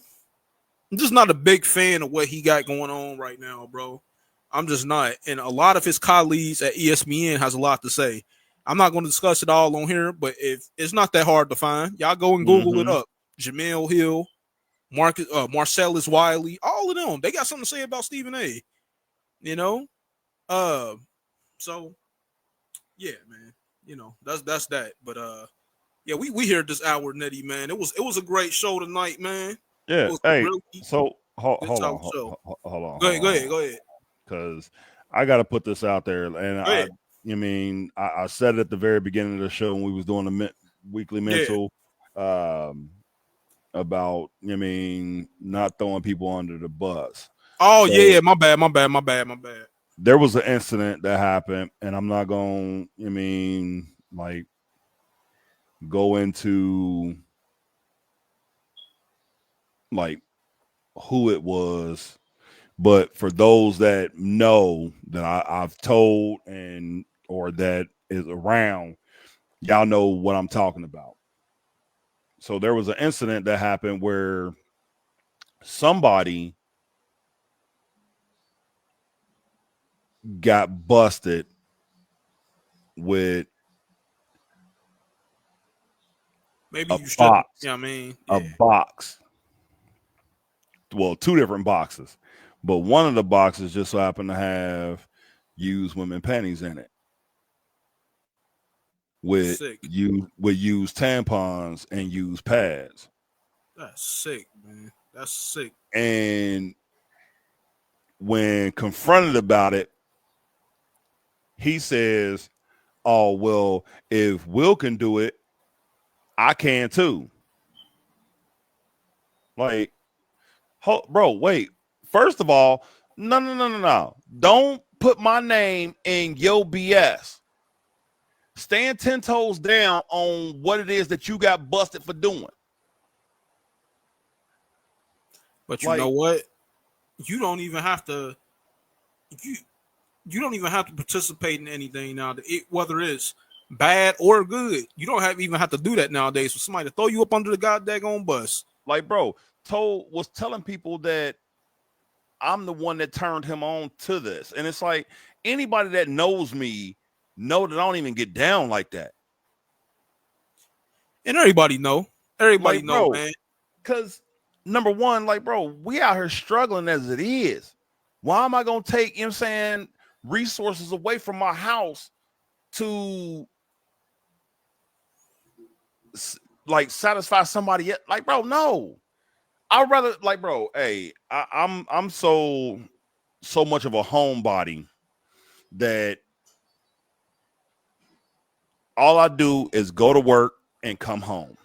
just not a big fan of what he got going on right now, bro. I'm just not. And a lot of his colleagues at ESPN has a lot to say. I'm not going to discuss it all on here, but if it's not that hard to find, y'all go and Google it up. Jamel Hill, Marcellus Wiley, all of them, they got something to say about Stephen A. You know, so yeah, man. You know, that's that. But yeah, we hear this hour, Nettie, man. It was a great show tonight, man. Yeah. Hey, really so hold on. Go ahead. Because I got to put this out there, and I said it at the very beginning of the show when we was doing the weekly mental about not throwing people under the bus. Oh, so, yeah, my bad. There was an incident that happened, and I'm not going go into who it was. But for those that know that I've told or that is around, y'all know what I'm talking about. So there was an incident that happened where somebody got busted with maybe a box. A box. Well, 2 different boxes. But one of the boxes just so happened to have used women panties in it. With used tampons and used pads. That's sick, man. That's sick. And when confronted about it, he says, "Oh, well, if Will can do it, I can too." Like, bro, wait. First of all, no. Don't put my name in your BS. Stand 10 toes down on what it is that you got busted for doing. But you know what? You don't even have to. You don't even have to participate in anything now. Whether it's bad or good, you don't even have to do that nowadays for somebody to throw you up under the goddamn bus. Like, bro, was telling people that I'm the one that turned him on to this, and it's like anybody that knows me know that I don't even get down like that. And everybody know, man. Because number one, bro, we out here struggling as it is. Why am I gonna take, resources away from my house to satisfy somebody else? Like, bro, no. I'd rather, bro, hey, I'm so much of a homebody that all I do is go to work and come home.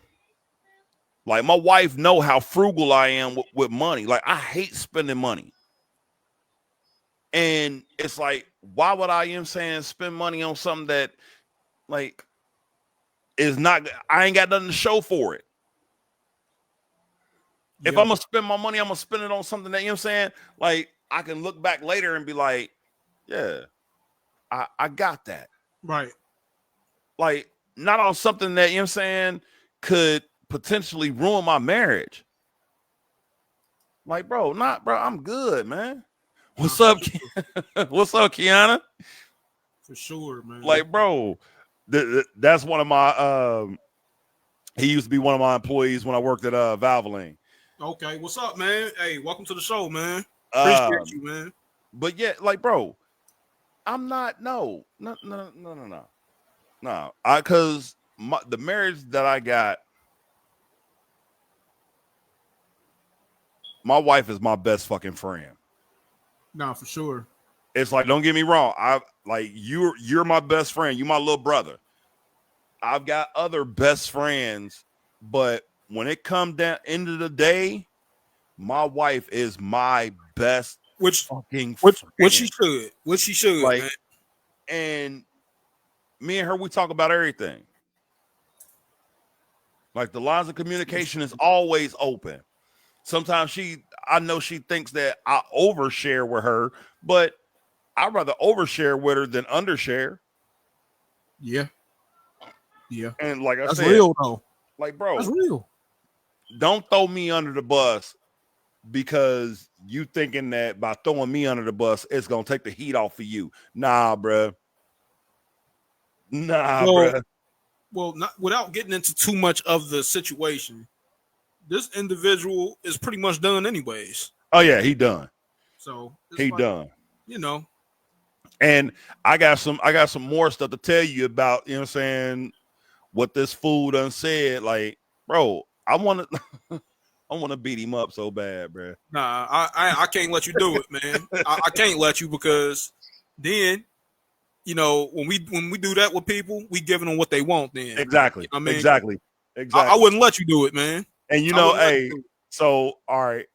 Like, my wife know how frugal I am with money. Like, I hate spending money. And it's like, why would I, spend money on something that, is not, I ain't got nothing to show for it. If I'm going to spend my money, I'm going to spend it on something that, I can look back later and be like, yeah, I got that. Right. Like, not on something that, could potentially ruin my marriage. Like, bro, I'm good, man. What's up? What's up, Kiana? For sure, man. Like, bro, that's one of my, he used to be one of my employees when I worked at Valvoline. Okay, what's up, man? Hey, welcome to the show, man. Appreciate you, man. But yeah, bro, I'm not. No. No, because the marriage that I got, my wife is my best fucking friend. Nah, for sure. It's like, don't get me wrong. I like you're my best friend. You my little brother. I've got other best friends, but when it comes down into the day, my wife is my best fucking friend. What she should, like, man. And me and her, we talk about everything. Like the lines of communication is always open. Sometimes I know she thinks that I overshare with her, but I'd rather overshare with her than undershare. Yeah. Yeah. And like I That's said, real though. Like, bro, that's real. Don't throw me under the bus because you thinking that by throwing me under the bus, it's gonna take the heat off of you. Nah, bruh. Bruh. Well, not without getting into too much of the situation. This individual is pretty much done anyways. Oh yeah, he done. So he done. You know. And I got some more stuff to tell you about, you know what I'm saying, what this fool done said. Like, bro, I want to beat him up so bad, bro. Nah, I can't let you do it, man. I can't let you, because then, you know, when we do that with people, we giving them what they want. Then exactly, you know what I mean? exactly. I wouldn't let you do it, man. And you know, hey, so all right,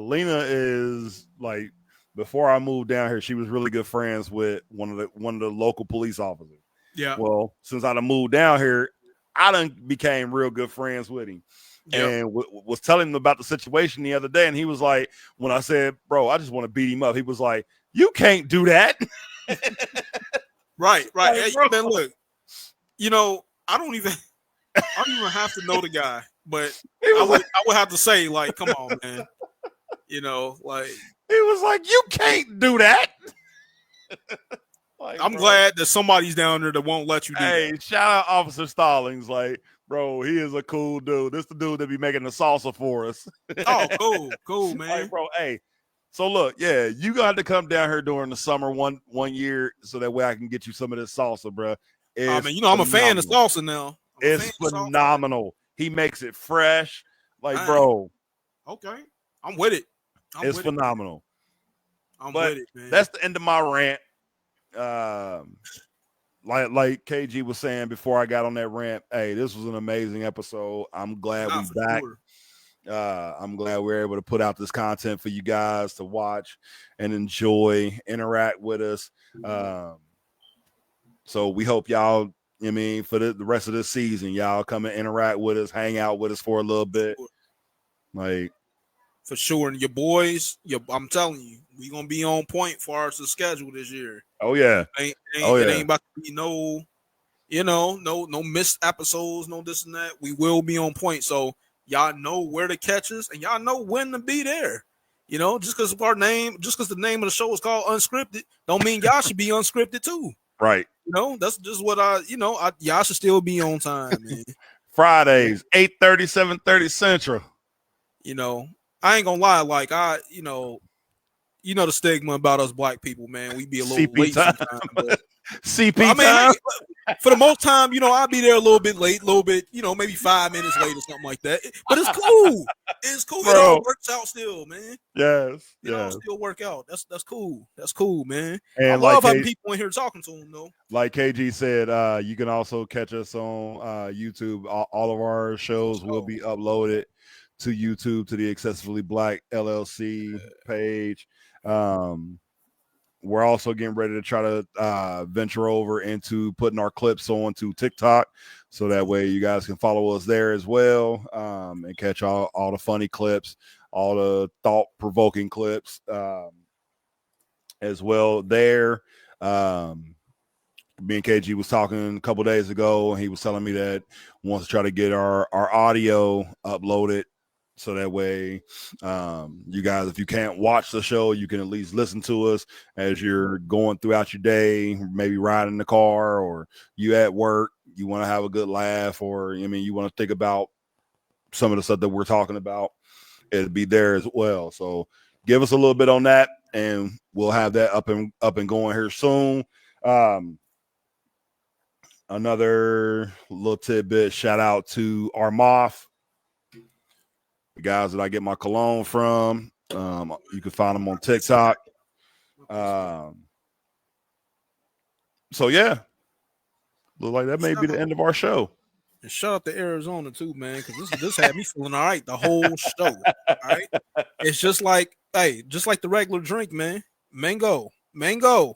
Lena is like, before I moved down here, she was really good friends with one of the local police officers. Yeah. Well, since I done moved down here, I done became real good friends with him. Yep. And was telling him about the situation the other day, and he was like, when I said, "Bro, I just want to beat him up," he was like, "You can't do that." Right. Like, hey, man, look, you know, I don't even have to know the guy, but I would have to say, like, come on, man. You know, like, he was like, "You can't do that." Like, I'm glad that somebody's down there that won't let you do that. Hey, shout out Officer Stallings. Like, bro, he is a cool dude. This the dude that be making the salsa for us. Oh, cool, man. Like, bro, hey. So look, yeah, you got to come down here during the summer one year so that way I can get you some of this salsa, bro. I mean, you know, I'm a fan of salsa now. It's phenomenal. He makes it fresh. Like, bro. Okay. I'm with it. It's phenomenal. I'm with it, man. That's the end of my rant. Like KG was saying before I got on that rant, hey, this was an amazing episode. I'm glad we're back. Sure. I'm glad we're able to put out this content for you guys to watch and enjoy, interact with us. So we hope y'all, I mean, for the rest of this season, y'all come and interact with us, hang out with us for a little bit. Like, for sure. And your boys, I'm telling you, we gonna be on point for our schedule this year. Oh yeah. It ain't about to be no missed episodes, no this and that. We will be on point. So y'all know where to catch us and y'all know when to be there. You know, just because the name of the show is called Unscripted, don't mean y'all should be unscripted too. Right. You know, that's just what y'all should still be on time, man. Fridays, 8:30, 7:30 Central. You know, I ain't gonna lie, like you know the stigma about us black people, man. We be a little late sometimes. But, CP time. For the most time, you know, I'll be there a little bit late, you know, maybe 5 minutes late or something like that. But it's cool. It's cool. Bro. It all works out still, man. Yes. It all still work out. That's cool. That's cool, man. And I love having people in here talking to them, though. Like KG said, you can also catch us on YouTube. All of our shows will be uploaded to YouTube, to the Excessively Black LLC page. We're also getting ready to try to venture over into putting our clips onto TikTok, so that way you guys can follow us there as well, and catch all the funny clips, all the thought-provoking clips as well there. Me and KG was talking a couple days ago, and he was telling me that he wants to try to get our audio uploaded, so that way you guys, if you can't watch the show, you can at least listen to us as you're going throughout your day, maybe riding in the car, or you at work, you want to have a good laugh, or you want to think about some of the stuff that we're talking about. It'll be there as well. So give us a little bit on that, and we'll have that up and going here soon. another little tidbit. Shout out to Armoth, the guys that I get my cologne from. You can find them on TikTok. So yeah, look like that may be the end of our show. And shout out to Arizona too, man, because this had me feeling all right the whole show. All right, it's just like the regular drink, man. Mango, and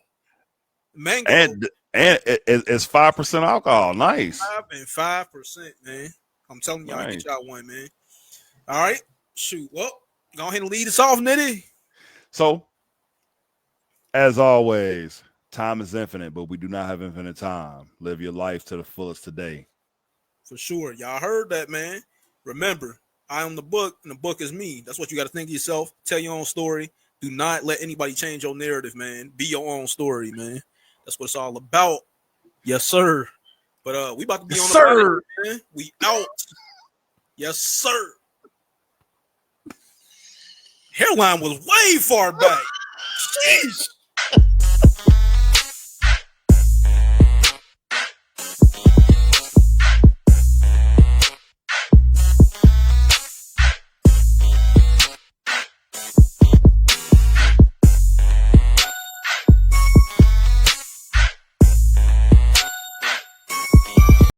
it's 5% alcohol. Nice. 5%, man. I'm telling y'all, get y'all one, man. All right, shoot. Well, go ahead and lead us off, Nitty. So, as always, time is infinite, but we do not have infinite time. Live your life to the fullest today. For sure. Y'all heard that, man. Remember, I am the book, and the book is me. That's what you got to think of yourself. Tell your own story. Do not let anybody change your narrative, man. Be your own story, man. That's what it's all about. Yes, sir. But we about to be on the road, man. We out. Yes, sir. Hairline was way far back. Jeez.